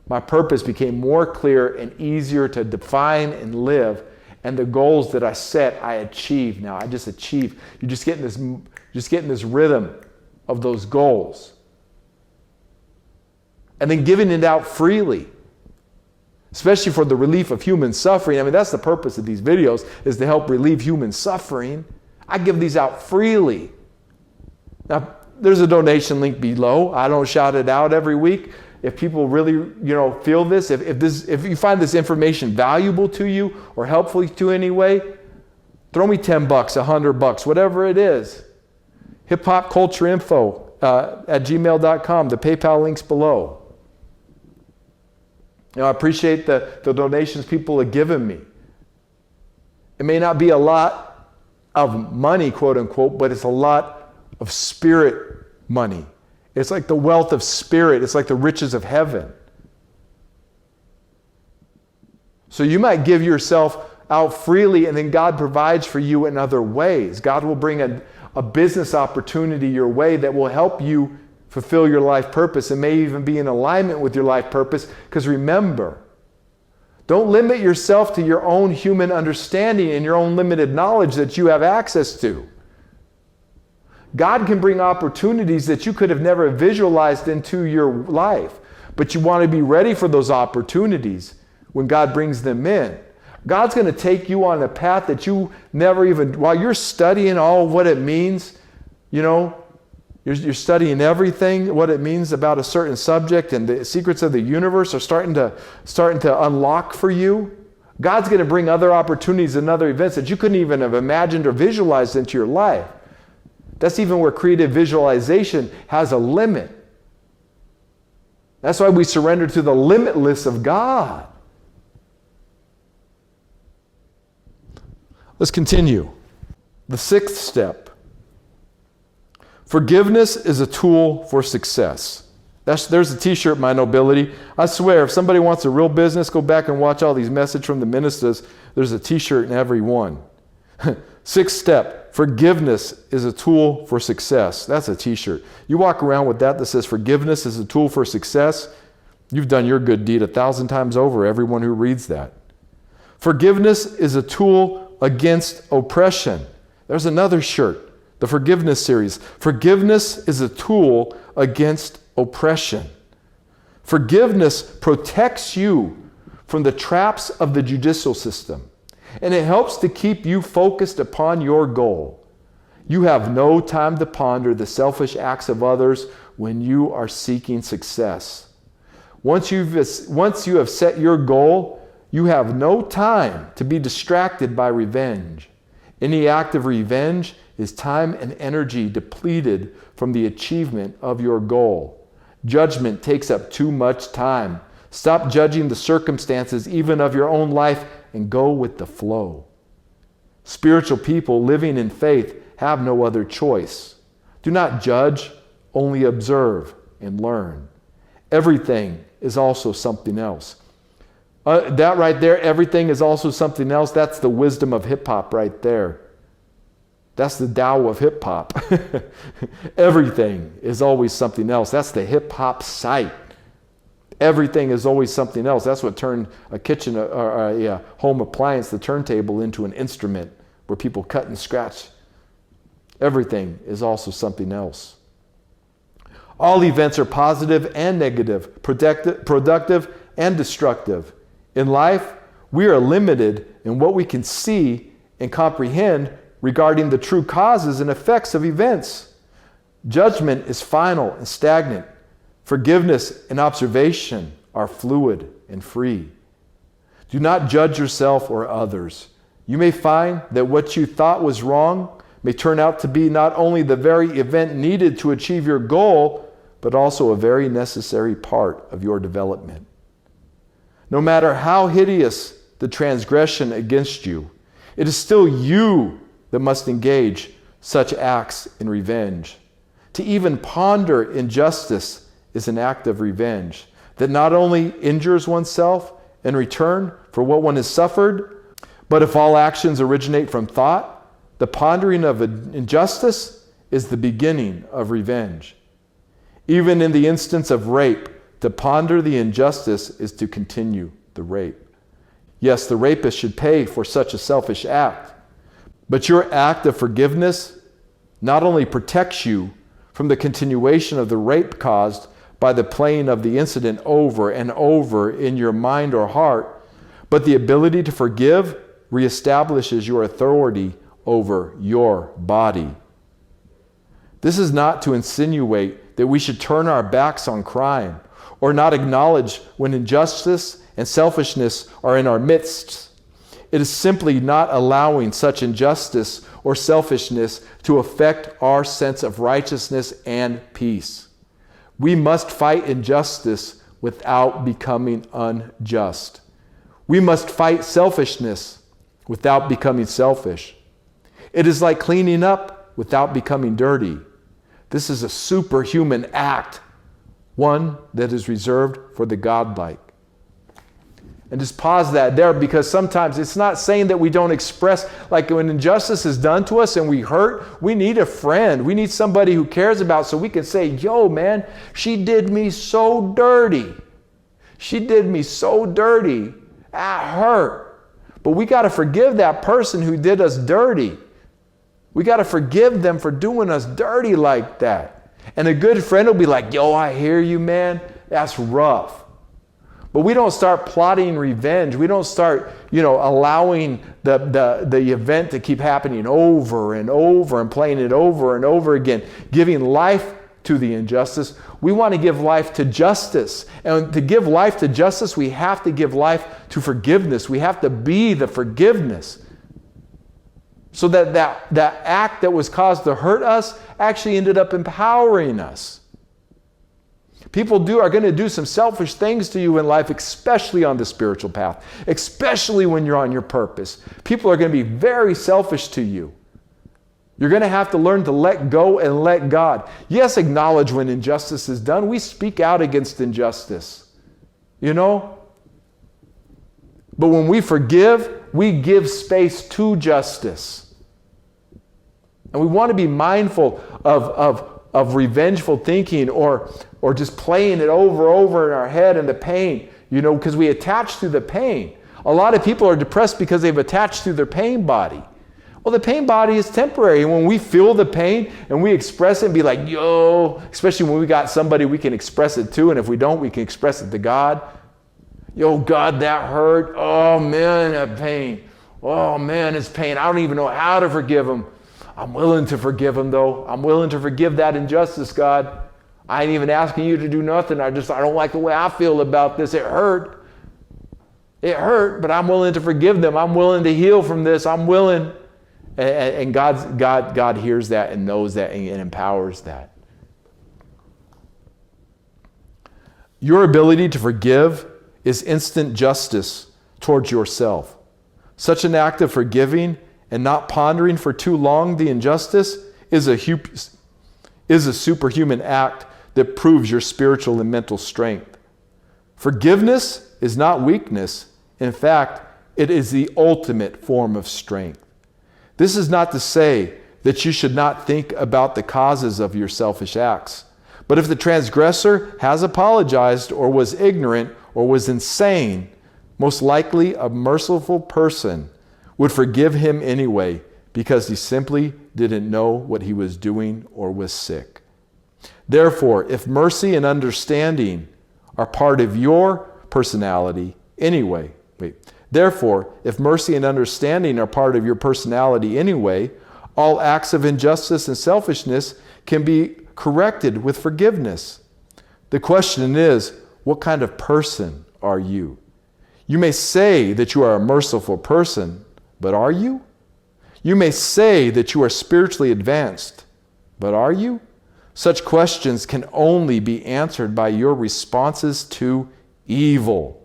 my purpose became more clear and easier to define and live. And the goals that I set, I achieved. Now I just achieved. You're just getting this rhythm of those goals. And then giving it out freely, especially for the relief of human suffering. I mean, that's the purpose of these videos, is to help relieve human suffering. I give these out freely. Now, there's a donation link below. I don't shout it out every week. If people really, feel this, if you find this information valuable to you or helpful to you in any way, throw me $10, $100, whatever it is. hiphopcultureinfo at gmail.com. The PayPal link's below. I appreciate the donations people have given me. It may not be a lot of money, quote unquote, but it's a lot of spirit money. It's like the wealth of spirit. It's like the riches of heaven. So you might give yourself out freely, and then God provides for you in other ways. God will bring a business opportunity your way that will help you fulfill your life purpose and may even be in alignment with your life purpose. Because remember, don't limit yourself to your own human understanding and your own limited knowledge that you have access to. God can bring opportunities that you could have never visualized into your life, but you want to be ready for those opportunities when God brings them in. God's going to take you on a path that you never even, while you're studying all what it means, you're studying everything, what it means about a certain subject, and the secrets of the universe are starting to unlock for you. God's going to bring other opportunities and other events that you couldn't even have imagined or visualized into your life. That's even where creative visualization has a limit. That's why we surrender to the limitless of God. Let's continue. The 6th step. Forgiveness is a tool for success. There's a t-shirt, My Nobility. I swear, if somebody wants a real business, go back and watch all these messages from the ministers. There's a t-shirt in every one. 6th step. Forgiveness is a tool for success. That's a t-shirt. You walk around with that says forgiveness is a tool for success. You've done your good deed 1,000 times over, everyone who reads that. Forgiveness is a tool against oppression. There's another shirt, the forgiveness series. Forgiveness is a tool against oppression. Forgiveness protects you from the traps of the judicial system, and it helps to keep you focused upon your goal. You have no time to ponder the selfish acts of others when you are seeking success. Once you have set your goal, you have no time to be distracted by revenge. Any act of revenge is time and energy depleted from the achievement of your goal. Judgment takes up too much time. Stop judging the circumstances, even of your own life, and go with the flow. Spiritual people living in faith have no other choice. Do not judge, only observe and learn. Everything is also something else. That right there, everything is also something else. That's the wisdom of hip-hop right there. That's the Tao of hip-hop. Everything is always something else. That's the hip-hop site. Everything is always something else. That's what turned a kitchen or a home appliance, the turntable, into an instrument where people cut and scratch. Everything is also something else. All events are positive and negative, productive and destructive. In life, we are limited in what we can see and comprehend regarding the true causes and effects of events. Judgment is final and stagnant. Forgiveness and observation are fluid and free. Do not judge yourself or others. You may find that what you thought was wrong may turn out to be not only the very event needed to achieve your goal, but also a very necessary part of your development. No matter how hideous the transgression against you, it is still you that must engage such acts in revenge. To even ponder injustice is an act of revenge that not only injures oneself in return for what one has suffered, but if all actions originate from thought, the pondering of injustice is the beginning of revenge. Even in the instance of rape, to ponder the injustice is to continue the rape. Yes, the rapist should pay for such a selfish act, but your act of forgiveness not only protects you from the continuation of the rape caused by the playing of the incident over and over in your mind or heart, but the ability to forgive reestablishes your authority over your body. This is not to insinuate that we should turn our backs on crime or not acknowledge when injustice and selfishness are in our midst. It is simply not allowing such injustice or selfishness to affect our sense of righteousness and peace. We must fight injustice without becoming unjust. We must fight selfishness without becoming selfish. It is like cleaning up without becoming dirty. This is a superhuman act, one that is reserved for the godlike. And just pause that there, because sometimes it's not saying that we don't express, like when injustice is done to us and we hurt, we need a friend. We need somebody who cares about, so we can say, yo, man, she did me so dirty. She did me so dirty. That hurt. But we got to forgive that person who did us dirty. We got to forgive them for doing us dirty like that. And a good friend will be like, yo, I hear you, man. That's rough. But we don't start plotting revenge. We don't start, allowing the event to keep happening over and over and playing it over and over again, giving life to the injustice. We want to give life to justice. And to give life to justice, we have to give life to forgiveness. We have to be the forgiveness. So that act that was caused to hurt us actually ended up empowering us. People are going to do some selfish things to you in life, especially on the spiritual path, especially when you're on your purpose. People are going to be very selfish to you. You're going to have to learn to let go and let God. Yes, acknowledge when injustice is done. We speak out against injustice, But when we forgive, we give space to justice. And we want to be mindful of revengeful thinking or just playing it over in our head and the pain, because we attach to the pain. A lot of people are depressed because they've attached to their pain body. Well, the pain body is temporary. And when we feel the pain and we express it and be like, yo, especially when we got somebody we can express it to, and if we don't, we can express it to God. Yo, God, that hurt. Oh, man, that pain. Oh, man, it's pain. I don't even know how to forgive him. I'm willing to forgive him, though. I'm willing to forgive that injustice, God. I ain't even asking you to do nothing. I don't like the way I feel about this. It hurt. It hurt, but I'm willing to forgive them. I'm willing to heal from this. I'm willing. And God hears that and knows that and empowers that. Your ability to forgive is instant justice towards yourself. Such an act of forgiving and not pondering for too long the injustice is a superhuman act that proves your spiritual and mental strength. Forgiveness is not weakness. In fact, it is the ultimate form of strength. This is not to say that you should not think about the causes of your selfish acts. But if the transgressor has apologized or was ignorant or was insane, most likely a merciful person would forgive him anyway because he simply didn't know what he was doing or was sick. Therefore, if mercy and understanding are part of your personality anyway, Therefore, if mercy and understanding are part of your personality anyway, all acts of injustice and selfishness can be corrected with forgiveness. The question is, what kind of person are you? You may say that you are a merciful person, but are you? You may say that you are spiritually advanced, but are you? Such questions can only be answered by your responses to evil.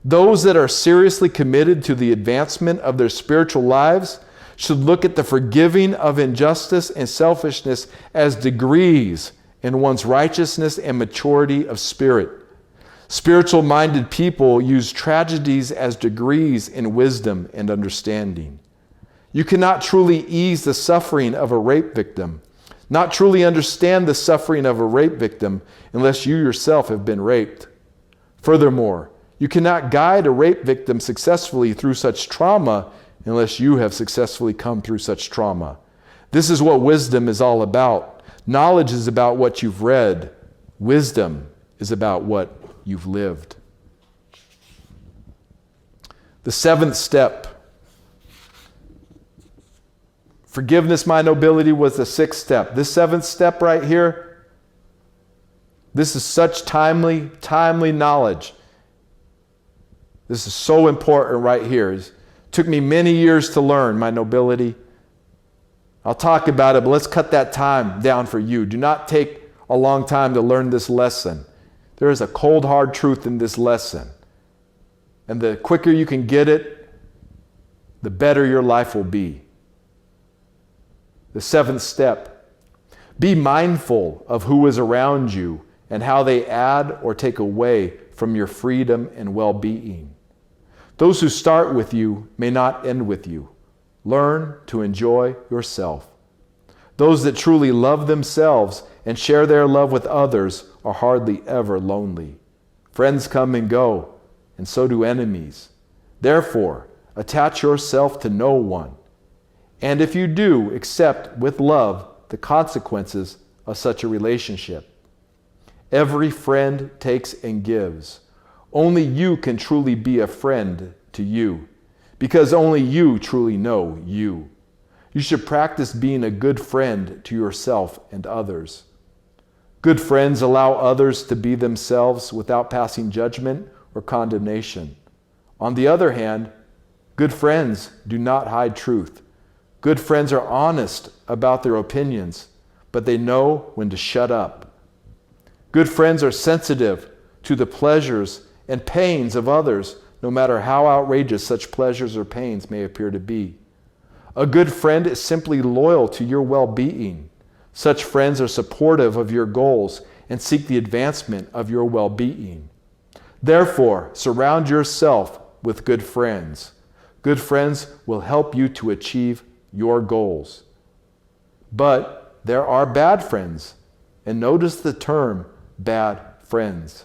Those that are seriously committed to the advancement of their spiritual lives should look at the forgiving of injustice and selfishness as degrees in one's righteousness and maturity of spirit. Spiritual-minded people use tragedies as degrees in wisdom and understanding. You cannot truly ease the suffering of a rape victim, not truly understand the suffering of a rape victim unless you yourself have been raped. Furthermore, you cannot guide a rape victim successfully through such trauma unless you have successfully come through such trauma. This is what wisdom is all about. Knowledge is about what you've read. Wisdom is about what you've lived. The seventh step. Forgiveness, my nobility, was the sixth step. This seventh step right here, this is such timely knowledge. This is so important right here. It took me many years to learn, my nobility. I'll talk about it, but let's cut that time down for you. Do not take a long time to learn this lesson. There is a cold, hard truth in this lesson. And the quicker you can get it, the better your life will be. The seventh step. Be mindful of who is around you and how they add or take away from your freedom and well-being. Those who start with you may not end with you. Learn to enjoy yourself. Those that truly love themselves and share their love with others are hardly ever lonely. Friends come and go, and so do enemies. Therefore, attach yourself to no one. And if you do, accept with love the consequences of such a relationship. Every friend takes and gives. Only you can truly be a friend to you, because only you truly know you. You should practice being a good friend to yourself and others. Good friends allow others to be themselves without passing judgment or condemnation. On the other hand, good friends do not hide truth. Good friends are honest about their opinions, but they know when to shut up. Good friends are sensitive to the pleasures and pains of others, no matter how outrageous such pleasures or pains may appear to be. A good friend is simply loyal to your well-being. Such friends are supportive of your goals and seek the advancement of your well-being. Therefore, surround yourself with good friends. Good friends will help you to achieve your goals. But there are bad friends, and notice the term bad friends.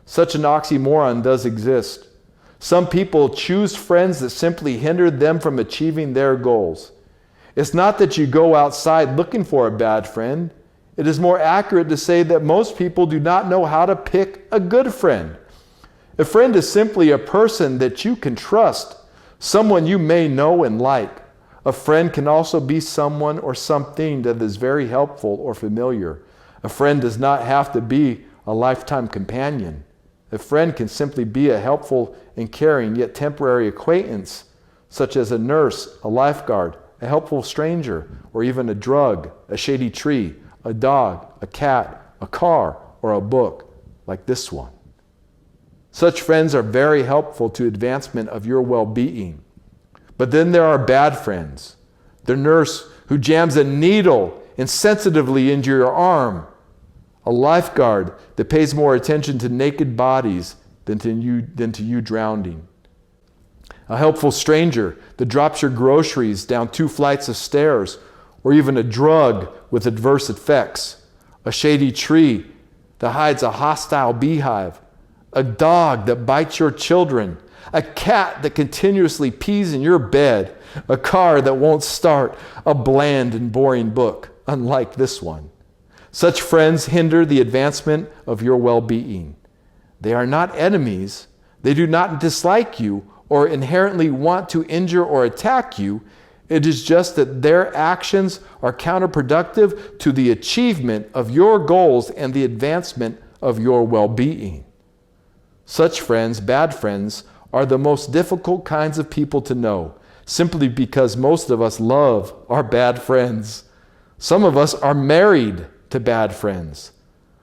Such an oxymoron does exist. Some people choose friends that simply hinder them from achieving their goals. It's not that you go outside looking for a bad friend. It is more accurate to say that most people do not know how to pick a good friend. A friend is simply a person that you can trust, someone you may know and like. A friend can also be someone or something that is very helpful or familiar. A friend does not have to be a lifetime companion. A friend can simply be a helpful and caring yet temporary acquaintance, such as a nurse, a lifeguard, a helpful stranger, or even a drug, a shady tree, a dog, a cat, a car, or a book like this one. Such friends are very helpful to advancement of your well-being. But then there are bad friends. The nurse who jams a needle insensitively into your arm. A lifeguard that pays more attention to naked bodies than to you drowning. A helpful stranger that drops your groceries down 2 flights of stairs, or even a drug with adverse effects. A shady tree that hides a hostile beehive. A dog that bites your children. A cat that continuously pees in your bed. A car that won't start. A bland and boring book, unlike this one. Such friends hinder the advancement of your well-being. They are not enemies. They do not dislike you or inherently want to injure or attack you. It is just that their actions are counterproductive to the achievement of your goals and the advancement of your well-being. Such friends, bad friends, are the most difficult kinds of people to know, simply because most of us love our bad friends. Some of us are married to bad friends.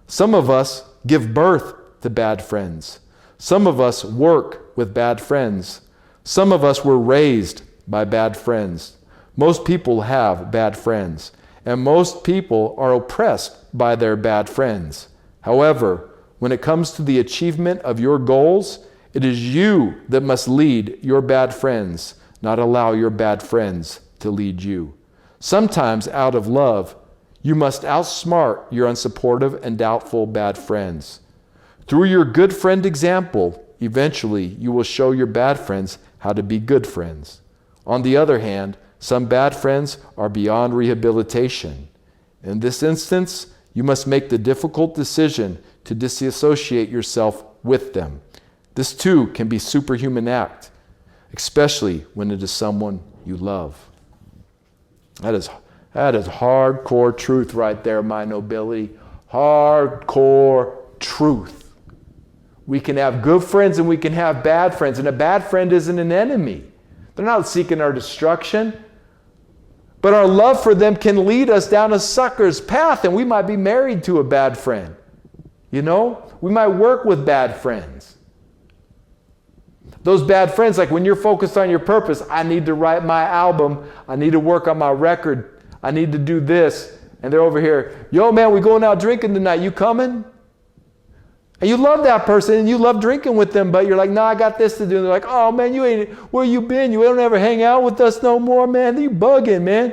Some of us give birth to bad friends. Some of us work with bad friends. Some of us were raised by bad friends. Most people have bad friends, and most people are oppressed by their bad friends. However, when it comes to the achievement of your goals, it is you that must lead your bad friends, not allow your bad friends to lead you. Sometimes, out of love, you must outsmart your unsupportive and doubtful bad friends. Through your good friend example, eventually you will show your bad friends how to be good friends. On the other hand, some bad friends are beyond rehabilitation. In this instance, you must make the difficult decision to disassociate yourself with them. This too can be a superhuman act, especially when it is someone you love. That is hardcore truth right there, my nobility. Hardcore truth. We can have good friends and we can have bad friends, and a bad friend isn't an enemy. They're not seeking our destruction. But our love for them can lead us down a sucker's path, and we might be married to a bad friend. You know, we might work with bad friends. Those bad friends, like when you're focused on your purpose, I need to write my album, I need to work on my record, I need to do this. And they're over here, yo man, we going out drinking tonight, you coming? And you love that person and you love drinking with them, but you're like, no, I got this to do. And they're like, oh man, you ain't, where you been? You don't ever hang out with us no more, man. You bugging, man.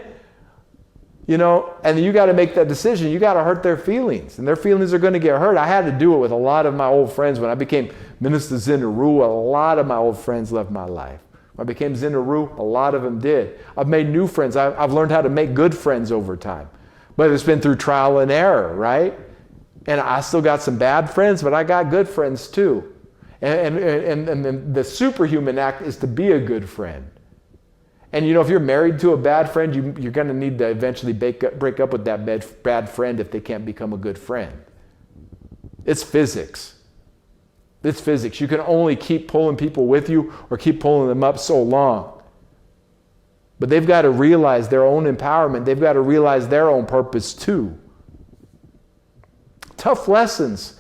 You know, and you got to make that decision. You got to hurt their feelings, and their feelings are going to get hurt. I had to do it with a lot of my old friends. When I became Minista Zin Uru, a lot of my old friends left my life. When I became Zin Uru, a lot of them did. I've made new friends. I've learned how to make good friends over time. But it's been through trial and error, right? And I still got some bad friends, but I got good friends too. And the superhuman act is to be a good friend. And you know, if you're married to a bad friend, you're going to need to eventually break up with that bad friend if they can't become a good friend. It's physics. It's physics. You can only keep pulling people with you or keep pulling them up so long. But they've got to realize their own empowerment. They've got to realize their own purpose too. Tough lessons,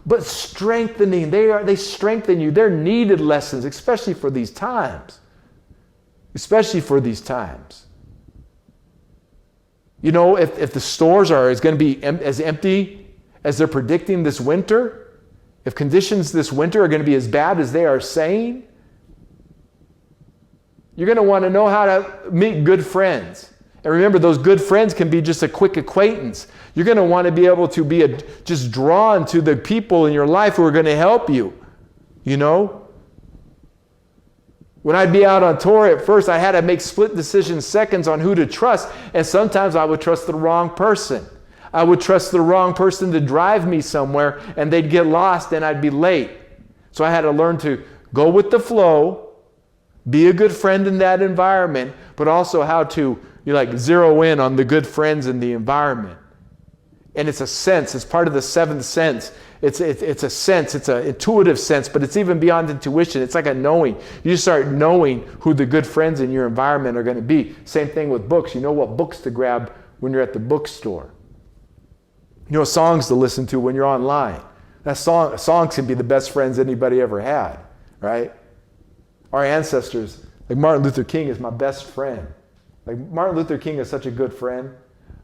but strengthening. They strengthen you. They're needed lessons, especially for these times. Especially for these times. You know, if the stores is going to be as empty as they're predicting this winter, if conditions this winter are going to be as bad as they are saying, You're going to want to know how to meet good friends. And remember, those good friends can be just a quick acquaintance. You're going to want to be able to be just drawn to the people in your life who are going to help you. You know? When I'd be out on tour at first, I had to make split decision seconds on who to trust. And sometimes I would trust the wrong person. I would trust the wrong person to drive me somewhere, and they'd get lost and I'd be late. So I had to learn to go with the flow, be a good friend in that environment, but also how to zero in on the good friends in the environment. And it's a sense. It's part of the seventh sense. It's a sense. It's an intuitive sense, but it's even beyond intuition. It's like a knowing. You start knowing who the good friends in your environment are going to be. Same thing with books. You know what books to grab when you're at the bookstore. You know songs to listen to when you're online. Songs can be the best friends anybody ever had, right? Our ancestors, like Martin Luther King is my best friend. Like Martin Luther King is such a good friend.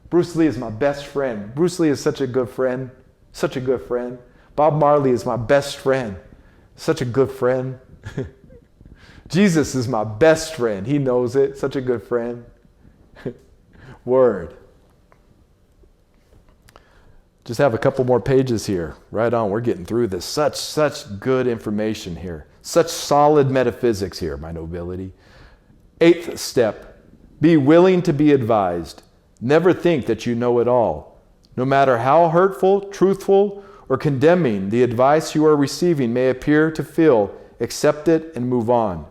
Bruce Lee is my best friend. Bruce Lee is such a good friend. Such a good friend. Bob Marley is my best friend. Such a good friend. Jesus is my best friend. He knows it. Such a good friend. Word. Just have a couple more pages here. Right on. We're getting through this. Such good information here. Such solid metaphysics here, my nobility. 8th step. Be willing to be advised. Never think that you know it all. No matter how hurtful, truthful, or condemning the advice you are receiving may appear to feel, accept it and move on.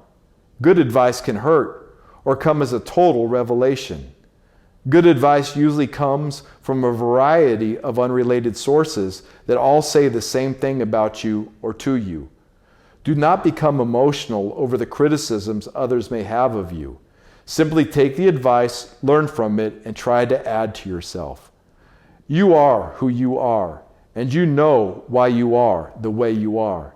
Good advice can hurt or come as a total revelation. Good advice usually comes from a variety of unrelated sources that all say the same thing about you or to you. Do not become emotional over the criticisms others may have of you. Simply take the advice, learn from it, and try to add to yourself. You are who you are, and you know why you are the way you are.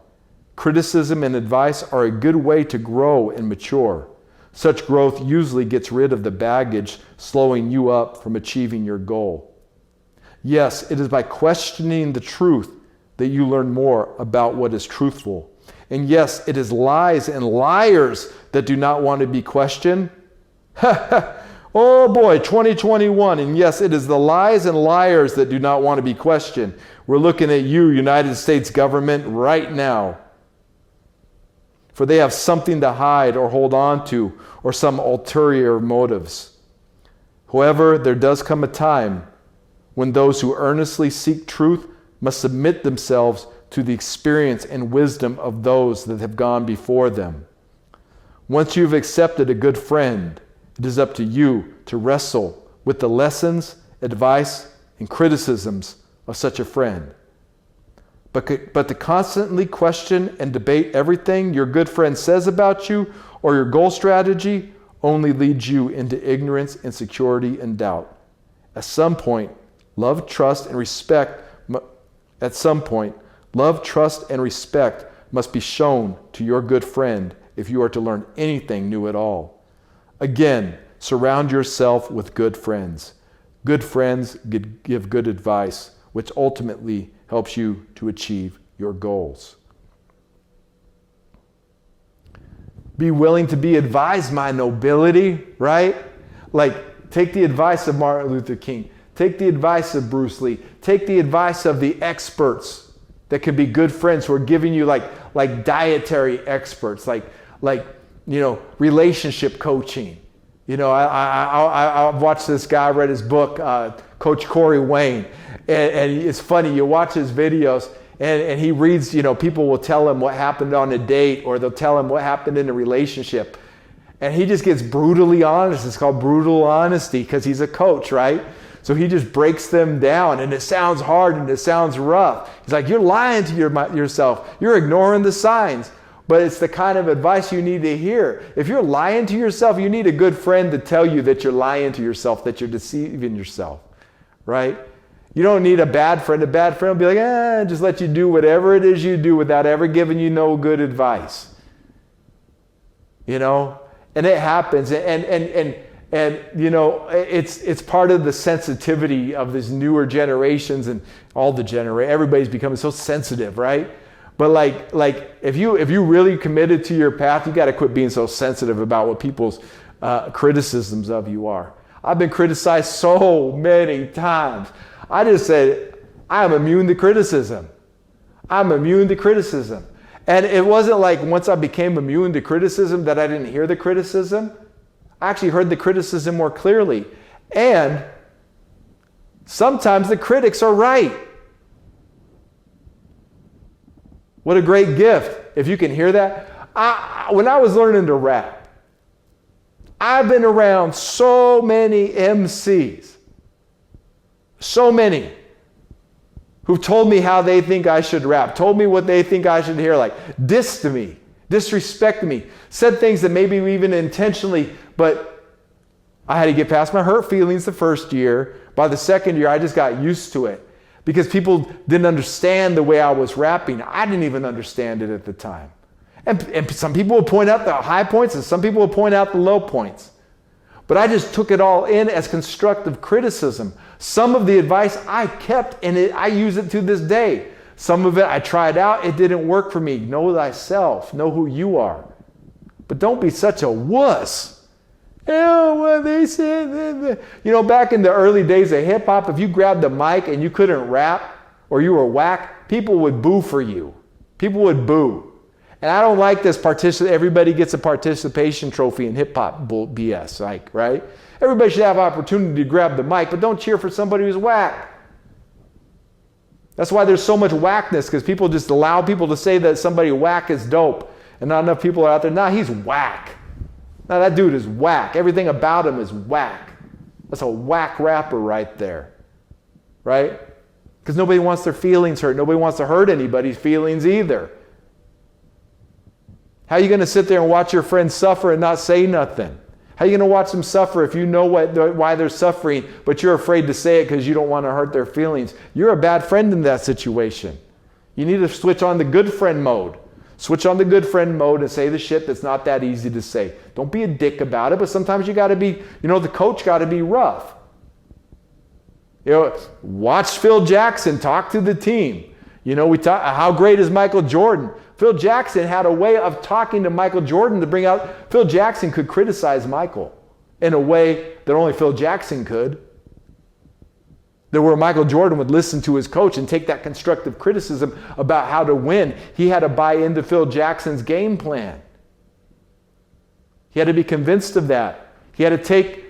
Criticism and advice are a good way to grow and mature. Such growth usually gets rid of the baggage slowing you up from achieving your goal. Yes, it is by questioning the truth that you learn more about what is truthful. And yes, it is lies and liars that do not want to be questioned. Oh boy, 2021. And yes, it is the lies and liars that do not want to be questioned. We're looking at you, United States government, right now. For they have something to hide or hold on to, or some ulterior motives. However, there does come a time when those who earnestly seek truth must submit themselves to the experience and wisdom of those that have gone before them. Once you've accepted a good friend, it is up to you to wrestle with the lessons, advice, and criticisms of such a friend. But to constantly question and debate everything your good friend says about you or your goal strategy only leads you into ignorance, insecurity, and doubt. At some point, love, trust, and respect must be shown to your good friend if you are to learn anything new at all. Again, surround yourself with good friends. Good friends give good advice, which ultimately helps you to achieve your goals. Be willing to be advised, my nobility, right? Like, take the advice of Martin Luther King. Take the advice of Bruce Lee. Take the advice of the experts that could be good friends who are giving you like dietary experts, like relationship coaching. I've watched this guy, read his book, Coach Corey Wayne, and it's funny, you watch his videos and he reads, people will tell him what happened on a date, or they'll tell him what happened in a relationship. And he just gets brutally honest. It's called brutal honesty because he's a coach, right? So he just breaks them down, and it sounds hard and it sounds rough. He's like, you're lying to yourself. You're ignoring the signs. But it's the kind of advice you need to hear. If you're lying to yourself, you need a good friend to tell you that you're lying to yourself, that you're deceiving yourself, right? You don't need a bad friend. A bad friend will be like, just let you do whatever it is you do without ever giving you no good advice. And it happens. And it's part of the sensitivity of these newer generations and all the everybody's becoming so sensitive, right? But like if you really committed to your path, you got to quit being so sensitive about what people's criticisms of you are. I've been criticized so many times. I just said, I'm immune to criticism. I'm immune to criticism. And it wasn't like once I became immune to criticism that I didn't hear the criticism. I actually heard the criticism more clearly. And sometimes the critics are right. What a great gift if you can hear that. When I was learning to rap, I've been around so many MCs, so many, who've told me how they think I should rap, told me what they think I should hear, like dissed me, disrespect me, said things that maybe even intentionally, but I had to get past my hurt feelings the first year. By the second year, I just got used to it because people didn't understand the way I was rapping. I didn't even understand it at the time. And some people will point out the high points and some people will point out the low points. But I just took it all in as constructive criticism. Some of the advice I kept and I use it to this day. Some of it I tried out, it didn't work for me. Know thyself, know who you are. But don't be such a wuss. What they said. Back in the early days of hip hop, if you grabbed the mic and you couldn't rap or you were whack, people would boo for you. People would boo. And I don't like this everybody gets a participation trophy in hip hop BS, right? Everybody should have opportunity to grab the mic, but don't cheer for somebody who's whack. That's why there's so much whackness, because people just allow people to say that somebody whack is dope. And not enough people are out there, he's whack. Nah, that dude is whack. Everything about him is whack. That's a whack rapper right there, right? Because nobody wants their feelings hurt. Nobody wants to hurt anybody's feelings either. How are you going to sit there and watch your friends suffer and not say nothing? How are you going to watch them suffer if you know why they're suffering, but you're afraid to say it because you don't want to hurt their feelings? You're a bad friend in that situation. You need to switch on the good friend mode. Switch on the good friend mode and say the shit that's not that easy to say. Don't be a dick about it, but sometimes you got to be, the coach got to be rough. Watch Phil Jackson talk to the team. How great is Michael Jordan? Phil Jackson had a way of talking to Michael Jordan to bring out. Phil Jackson could criticize Michael in a way that only Phil Jackson could. Where Michael Jordan would listen to his coach and take that constructive criticism about how to win. He had to buy into Phil Jackson's game plan. He had to be convinced of that. He had to take,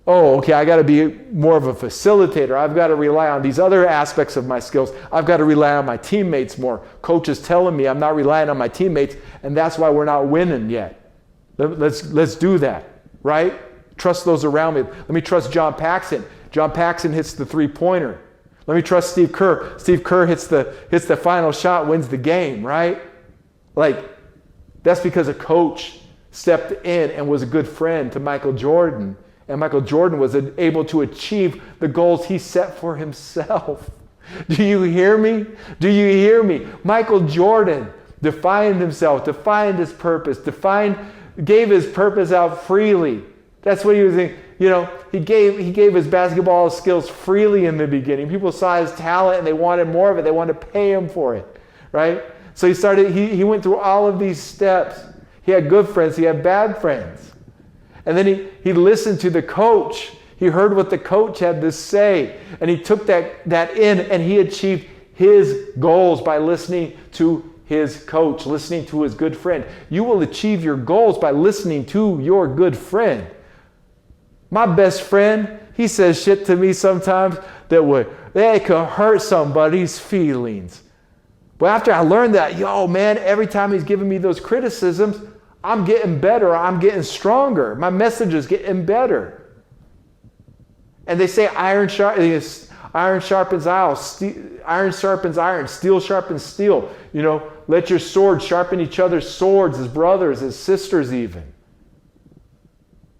I got to be more of a facilitator. I've got to rely on these other aspects of my skills. I've got to rely on my teammates more. Coach is telling me I'm not relying on my teammates, and that's why we're not winning yet. Let's do that, right? Trust those around me. Let me trust John Paxson. John Paxson hits the three-pointer. Let me trust Steve Kerr. Steve Kerr hits the final shot, wins the game, right? That's because a coach stepped in and was a good friend to Michael Jordan. And Michael Jordan was able to achieve the goals he set for himself. Do you hear me? Do you hear me? Michael Jordan defined himself, defined his purpose, gave his purpose out freely. That's what he was saying. He gave his basketball skills freely in the beginning. People saw his talent and they wanted more of it. They wanted to pay him for it, right? So he went through all of these steps. He had good friends. He had bad friends. And then he listened to the coach. He heard what the coach had to say. And he took that in and he achieved his goals by listening to his coach, listening to his good friend. You will achieve your goals by listening to your good friend. My best friend, he says shit to me sometimes that could hurt somebody's feelings. But after I learned that, every time he's giving me those criticisms, I'm getting better. I'm getting stronger. My message is getting better. And they say iron sharpens iron, steel sharpens steel. Let your swords sharpen each other's swords as brothers, as sisters even.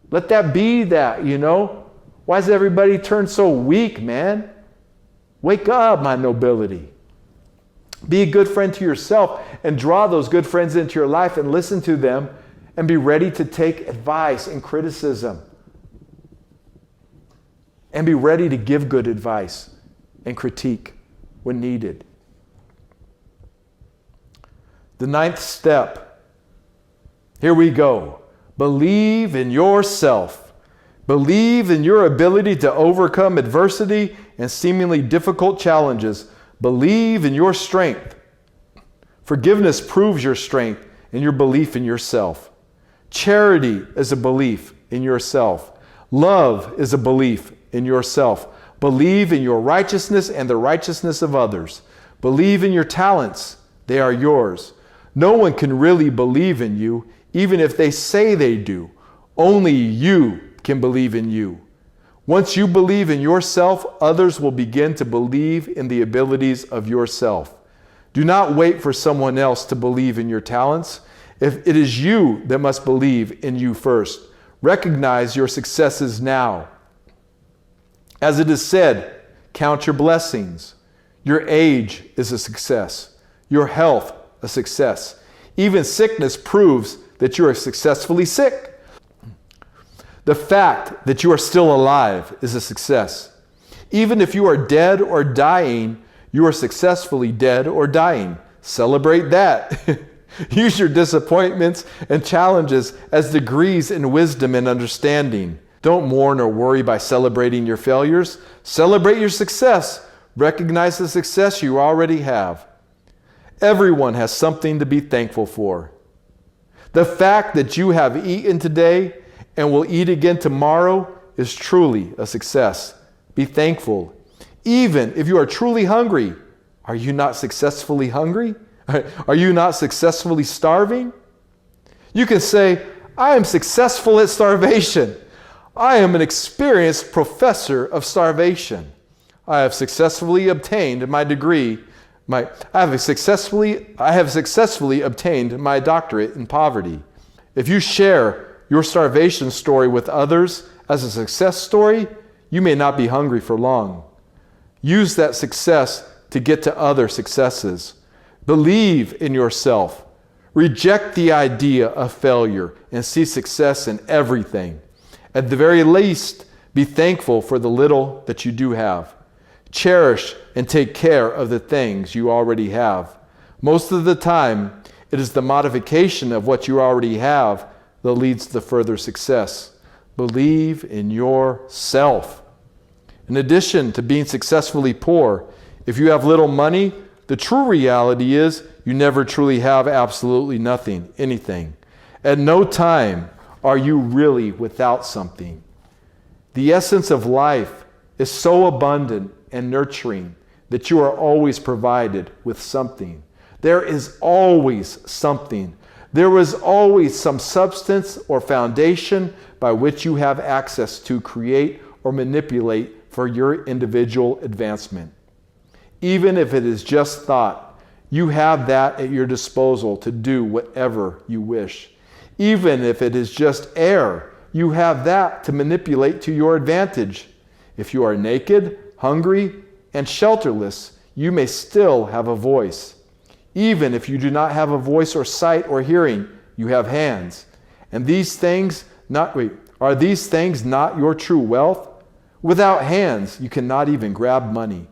Let that be that, Why does everybody turn so weak, man? Wake up, my nobility. Be a good friend to yourself and draw those good friends into your life and listen to them and be ready to take advice and criticism. And be ready to give good advice and critique when needed. The 9th step. Here we go. Believe in yourself. Believe in your ability to overcome adversity and seemingly difficult challenges. Believe in your strength. Forgiveness proves your strength and your belief in yourself. Charity is a belief in yourself. Love is a belief in yourself. Believe in your righteousness and the righteousness of others. Believe in your talents. They are yours. No one can really believe in you, even if they say they do. Only you can believe in you. Once you believe in yourself, others will begin to believe in the abilities of yourself. Do not wait for someone else to believe in your talents. If it is you that must believe in you first, recognize your successes now. As it is said, count your blessings. Your age is a success. Your health, a success. Even sickness proves that you are successfully sick. The fact that you are still alive is a success. Even if you are dead or dying, you are successfully dead or dying. Celebrate that. Use your disappointments and challenges as degrees in wisdom and understanding. Don't mourn or worry by celebrating your failures. Celebrate your success. Recognize the success you already have. Everyone has something to be thankful for. The fact that you have eaten today and will eat again tomorrow is truly a success. Be thankful. Even if you are truly hungry, are you not successfully hungry? Are you not successfully starving? You can say, I am successful at starvation. I am an experienced professor of starvation. I have successfully obtained my degree. I have successfully obtained my doctorate in poverty. If you share your starvation story with others as a success story, you may not be hungry for long. Use that success to get to other successes. Believe in yourself. Reject the idea of failure and see success in everything. At the very least, be thankful for the little that you do have. Cherish and take care of the things you already have. Most of the time, it is the modification of what you already have that leads to further success. Believe in yourself. In addition to being successfully poor, if you have little money, the true reality is you never truly have absolutely nothing, anything. At no time are you really without something. The essence of life is so abundant and nurturing that you are always provided with something. There is always something. There is always some substance or foundation by which you have access to create or manipulate for your individual advancement. Even if it is just thought, you have that at your disposal to do whatever you wish. Even if it is just air, you have that to manipulate to your advantage. If you are naked, hungry, and shelterless, you may still have a voice. Even if you do not have a voice or sight or hearing, you have hands. And are these things not your true wealth? Without hands, you cannot even grab money.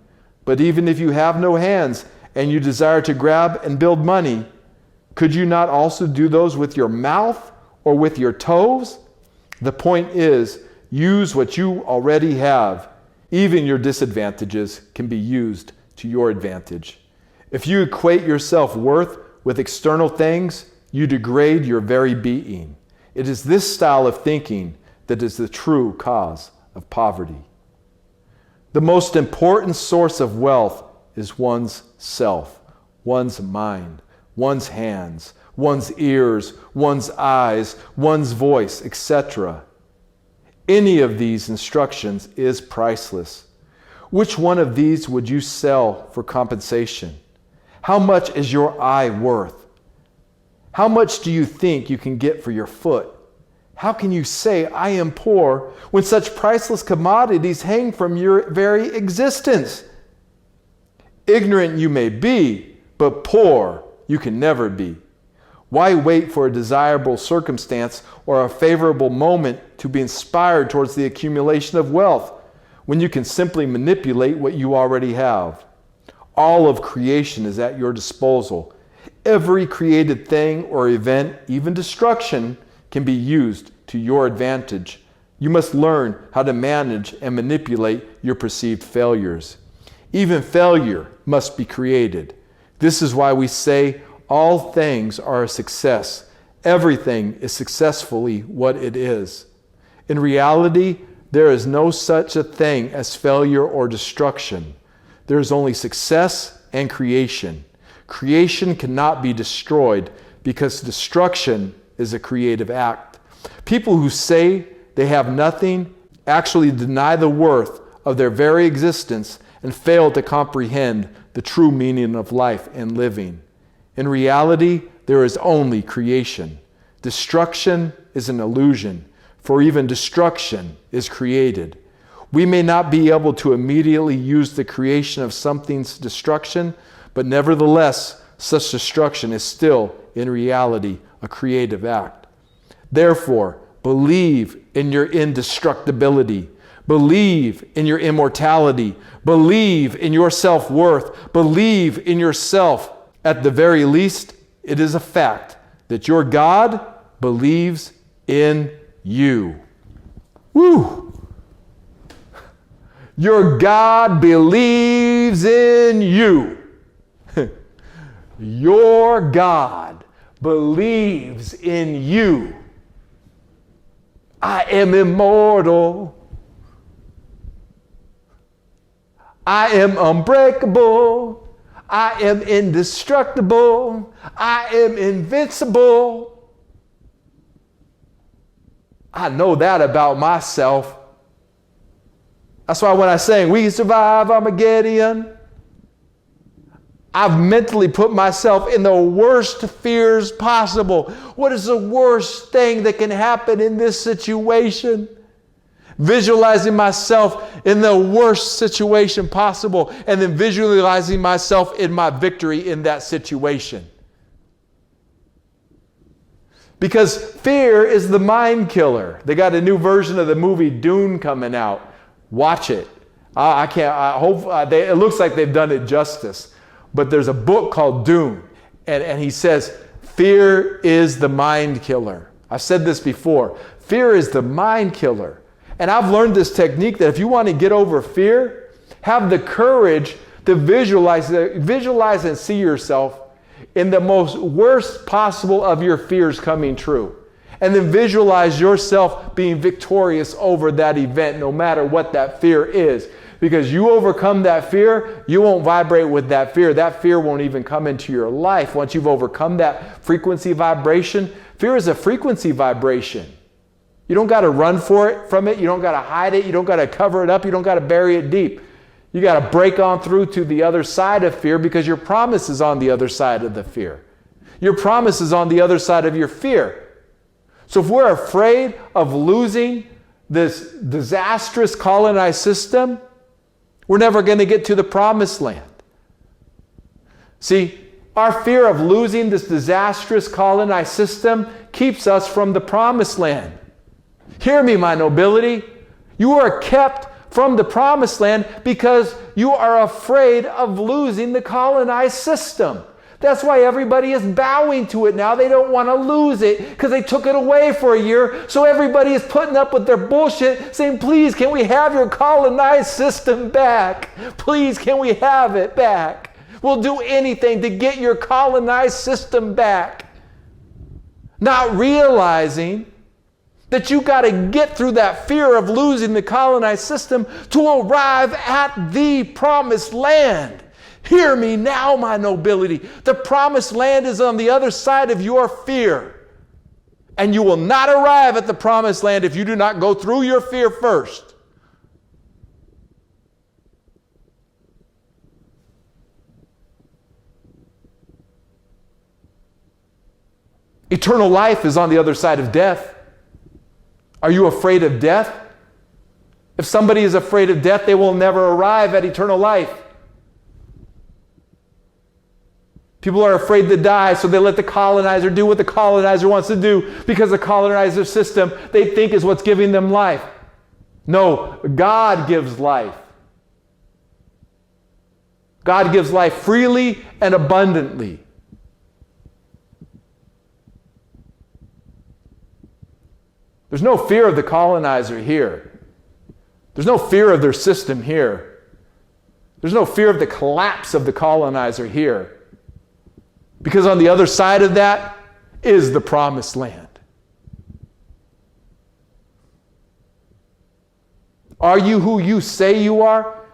But even if you have no hands and you desire to grab and build money, could you not also do those with your mouth or with your toes? The point is, use what you already have. Even your disadvantages can be used to your advantage. If you equate your self-worth with external things, you degrade your very being. It is this style of thinking that is the true cause of poverty. The most important source of wealth is one's self, one's mind, one's hands, one's ears, one's eyes, one's voice, etc. Any of these instructions is priceless. Which one of these would you sell for compensation? How much is your eye worth? How much do you think you can get for your foot? How can you say, I am poor, when such priceless commodities hang from your very existence? Ignorant you may be, but poor you can never be. Why wait for a desirable circumstance or a favorable moment to be inspired towards the accumulation of wealth, when you can simply manipulate what you already have? All of creation is at your disposal. Every created thing or event, even destruction, can be used to your advantage. You must learn how to manage and manipulate your perceived failures. Even failure must be created. This is why we say all things are a success. Everything is successfully what it is. In reality, there is no such a thing as failure or destruction. There is only success and creation. Creation cannot be destroyed because destruction is a creative act. People who say they have nothing actually deny the worth of their very existence and fail to comprehend the true meaning of life and living. In reality, there is only creation. Destruction is an illusion, for even destruction is created. We may not be able to immediately use the creation of something's destruction, but nevertheless, such destruction is still, in reality, a creative act. Therefore, believe in your indestructibility. Believe in your immortality. Believe in your self-worth. Believe in yourself. At the very least, it is a fact that your God believes in you. Woo! Your God believes in you. Your God believes in you. I am immortal. I am unbreakable. I am indestructible. I am invincible. I know that about myself. That's why when I sang, "We survive Armageddon," I've mentally put myself in the worst fears possible. What is the worst thing that can happen in this situation? Visualizing myself in the worst situation possible, and then visualizing myself in my victory in that situation. Because fear is the mind killer. They got a new version of the movie Dune coming out. Watch it. It looks like they've done it justice. But there's a book called Dune, and he says, fear is the mind killer. I've said this before. Fear is the mind killer. And I've learned this technique that if you want to get over fear, have the courage to visualize and see yourself in the most worst possible of your fears coming true. And then visualize yourself being victorious over that event, no matter what that fear is. Because you overcome that fear, you won't vibrate with that fear. That fear won't even come into your life once you've overcome that frequency vibration. Fear is a frequency vibration. You don't got to run from it. You don't got to hide it. You don't got to cover it up. You don't got to bury it deep. You got to break on through to the other side of fear, because your promise is on the other side of the fear. Your promise is on the other side of your fear. So if we're afraid of losing this disastrous colonized system, we're never going to get to the promised land. See, our fear of losing this disastrous colonized system keeps us from the promised land. Hear me, my nobility. You are kept from the promised land because you are afraid of losing the colonized system. That's why everybody is bowing to it now. They don't want to lose it because they took it away for a year. So everybody is putting up with their bullshit, saying, please, can we have your colonized system back? Please, can we have it back? We'll do anything to get your colonized system back. Not realizing that you got to get through that fear of losing the colonized system to arrive at the promised land. Hear me now, my nobility. The promised land is on the other side of your fear. And you will not arrive at the promised land if you do not go through your fear first. Eternal life is on the other side of death. Are you afraid of death? If somebody is afraid of death, they will never arrive at eternal life. People are afraid to die, so they let the colonizer do what the colonizer wants to do because the colonizer system they think is what's giving them life. No, God gives life. God gives life freely and abundantly. There's no fear of the colonizer here. There's no fear of their system here. There's no fear of the collapse of the colonizer here. Because on the other side of that is the promised land. Are you who you say you are?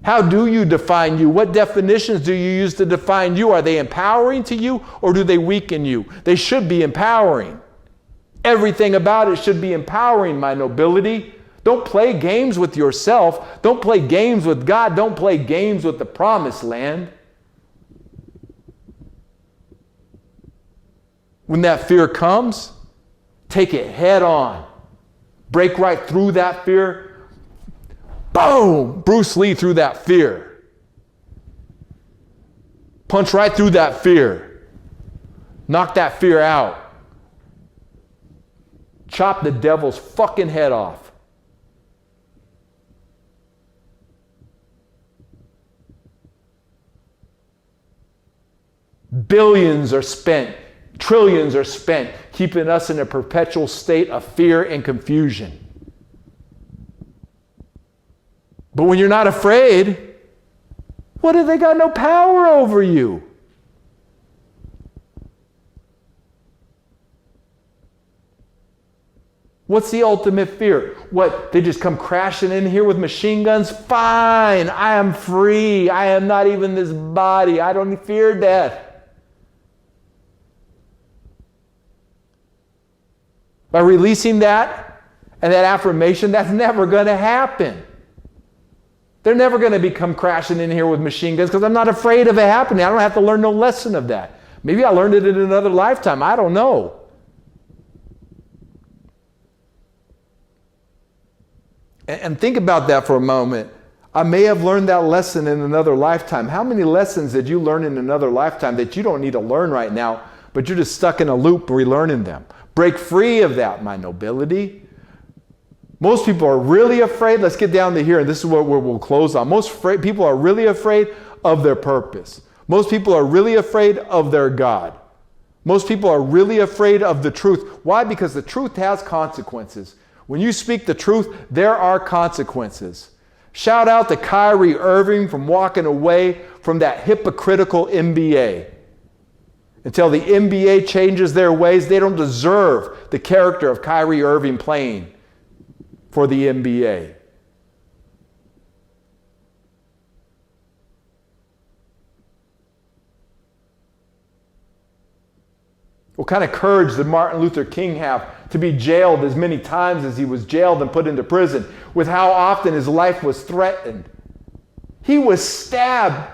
How do you define you? What definitions do you use to define you? Are they empowering to you or do they weaken you? They should be empowering. Everything about it should be empowering, my nobility. Don't play games with yourself. Don't play games with God. Don't play games with the promised land. When that fear comes, take it head on. Break right through that fear. Boom! Bruce Lee through that fear. Punch right through that fear. Knock that fear out. Chop the devil's fucking head off. Billions are spent, trillions are spent keeping us in a perpetual state of fear and confusion. But when you're not afraid, what if they got no power over you? What's the ultimate fear? What, they just come crashing in here with machine guns? Fine, I am free. I am not even this body. I don't fear death. By releasing that and that affirmation, that's never going to happen. They're never going to come crashing in here with machine guns because I'm not afraid of it happening. I don't have to learn no lesson of that. Maybe I learned it in another lifetime. I don't know. And think about that for a moment. I may have learned that lesson in another lifetime. How many lessons did you learn in another lifetime that you don't need to learn right now, but you're just stuck in a loop relearning them? Break free of that, my nobility. Most people are really afraid. Let's get down to here, and this is what we'll close on. Most people are really afraid of their purpose. Most people are really afraid of their God. Most people are really afraid of the truth. Why? Because the truth has consequences. When you speak the truth, there are consequences. Shout out to Kyrie Irving from walking away from that hypocritical NBA. Until the NBA changes their ways, they don't deserve the character of Kyrie Irving playing for the NBA. What kind of courage did Martin Luther King have to be jailed as many times as he was jailed and put into prison, with how often his life was threatened? He was stabbed.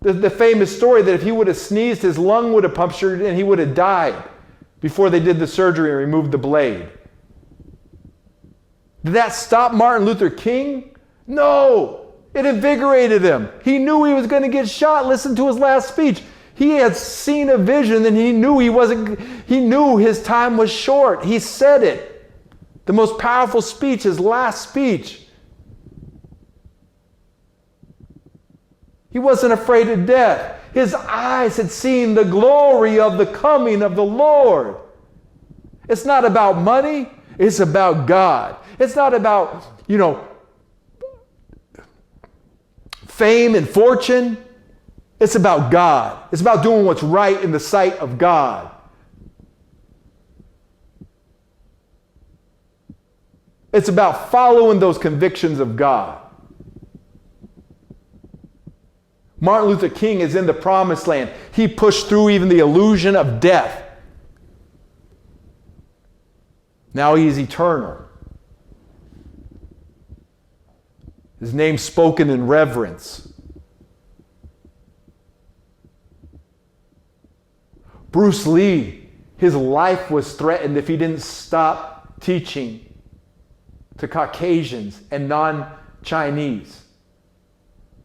The famous story that if he would have sneezed, his lung would have punctured and he would have died before they did the surgery and removed the blade. Did that stop Martin Luther King? No. It invigorated him. He knew he was going to get shot. Listen to his last speech. He had seen a vision and he knew his time was short. He said it. The most powerful speech, his last speech. He wasn't afraid of death. His eyes had seen the glory of the coming of the Lord. It's not about money. It's about God. It's not about, fame and fortune. It's about God. It's about doing what's right in the sight of God. It's about following those convictions of God. Martin Luther King is in the promised land. He pushed through even the illusion of death. Now he's eternal. His name spoken in reverence. Bruce Lee, his life was threatened if he didn't stop teaching to Caucasians and non-Chinese.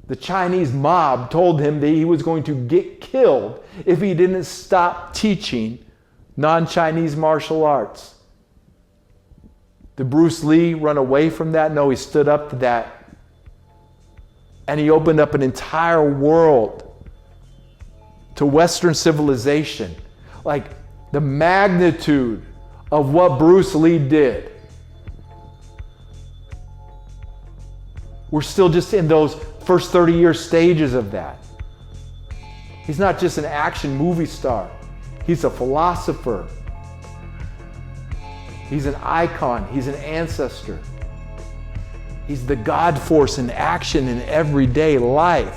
The Chinese mob told him that he was going to get killed if he didn't stop teaching non-Chinese martial arts. Did Bruce Lee run away from that? No, he stood up to that. And he opened up an entire world to Western civilization. Like, the magnitude of what Bruce Lee did. We're still just in those first 30-year stages of that. He's not just an action movie star. He's a philosopher. He's an icon. He's an ancestor. He's the God force in action in everyday life.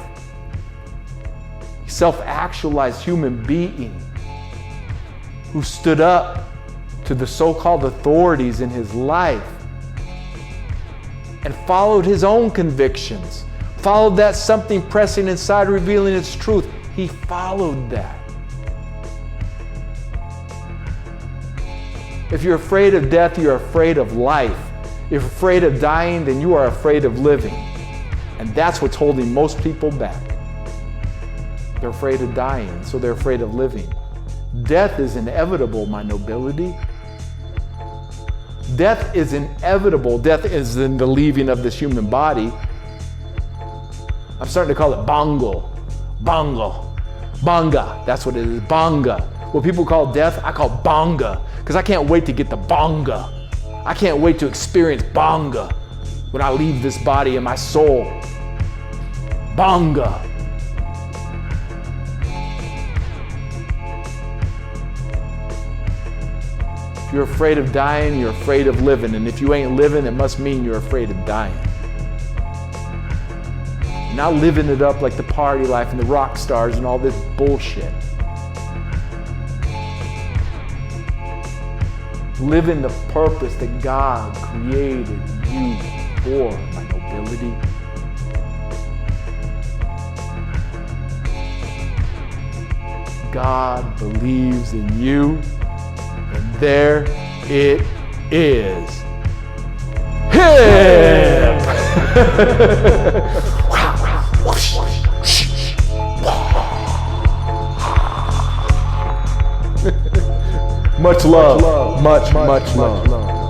Self-actualized human being who stood up to the so-called authorities in his life and followed his own convictions, followed that something pressing inside, revealing its truth. He followed that. If you're afraid of death, you're afraid of life. If you're afraid of dying, then you are afraid of living. And that's what's holding most people back. They're afraid of dying, so they're afraid of living. Death is inevitable, my nobility. Death is inevitable. Death is in the leaving of this human body. I'm starting to call it bongo. Bongo. Banga. That's what it is. Banga. What people call death, I call banga. Because I can't wait to get the banga. I can't wait to experience banga when I leave this body and my soul. Banga. If you're afraid of dying, you're afraid of living. And if you ain't living, it must mean you're afraid of dying. You're not living it up like the party life and the rock stars and all this bullshit. Living the purpose that God created you for, my nobility. God believes in you, and there it is. Hip! Much love. Much love.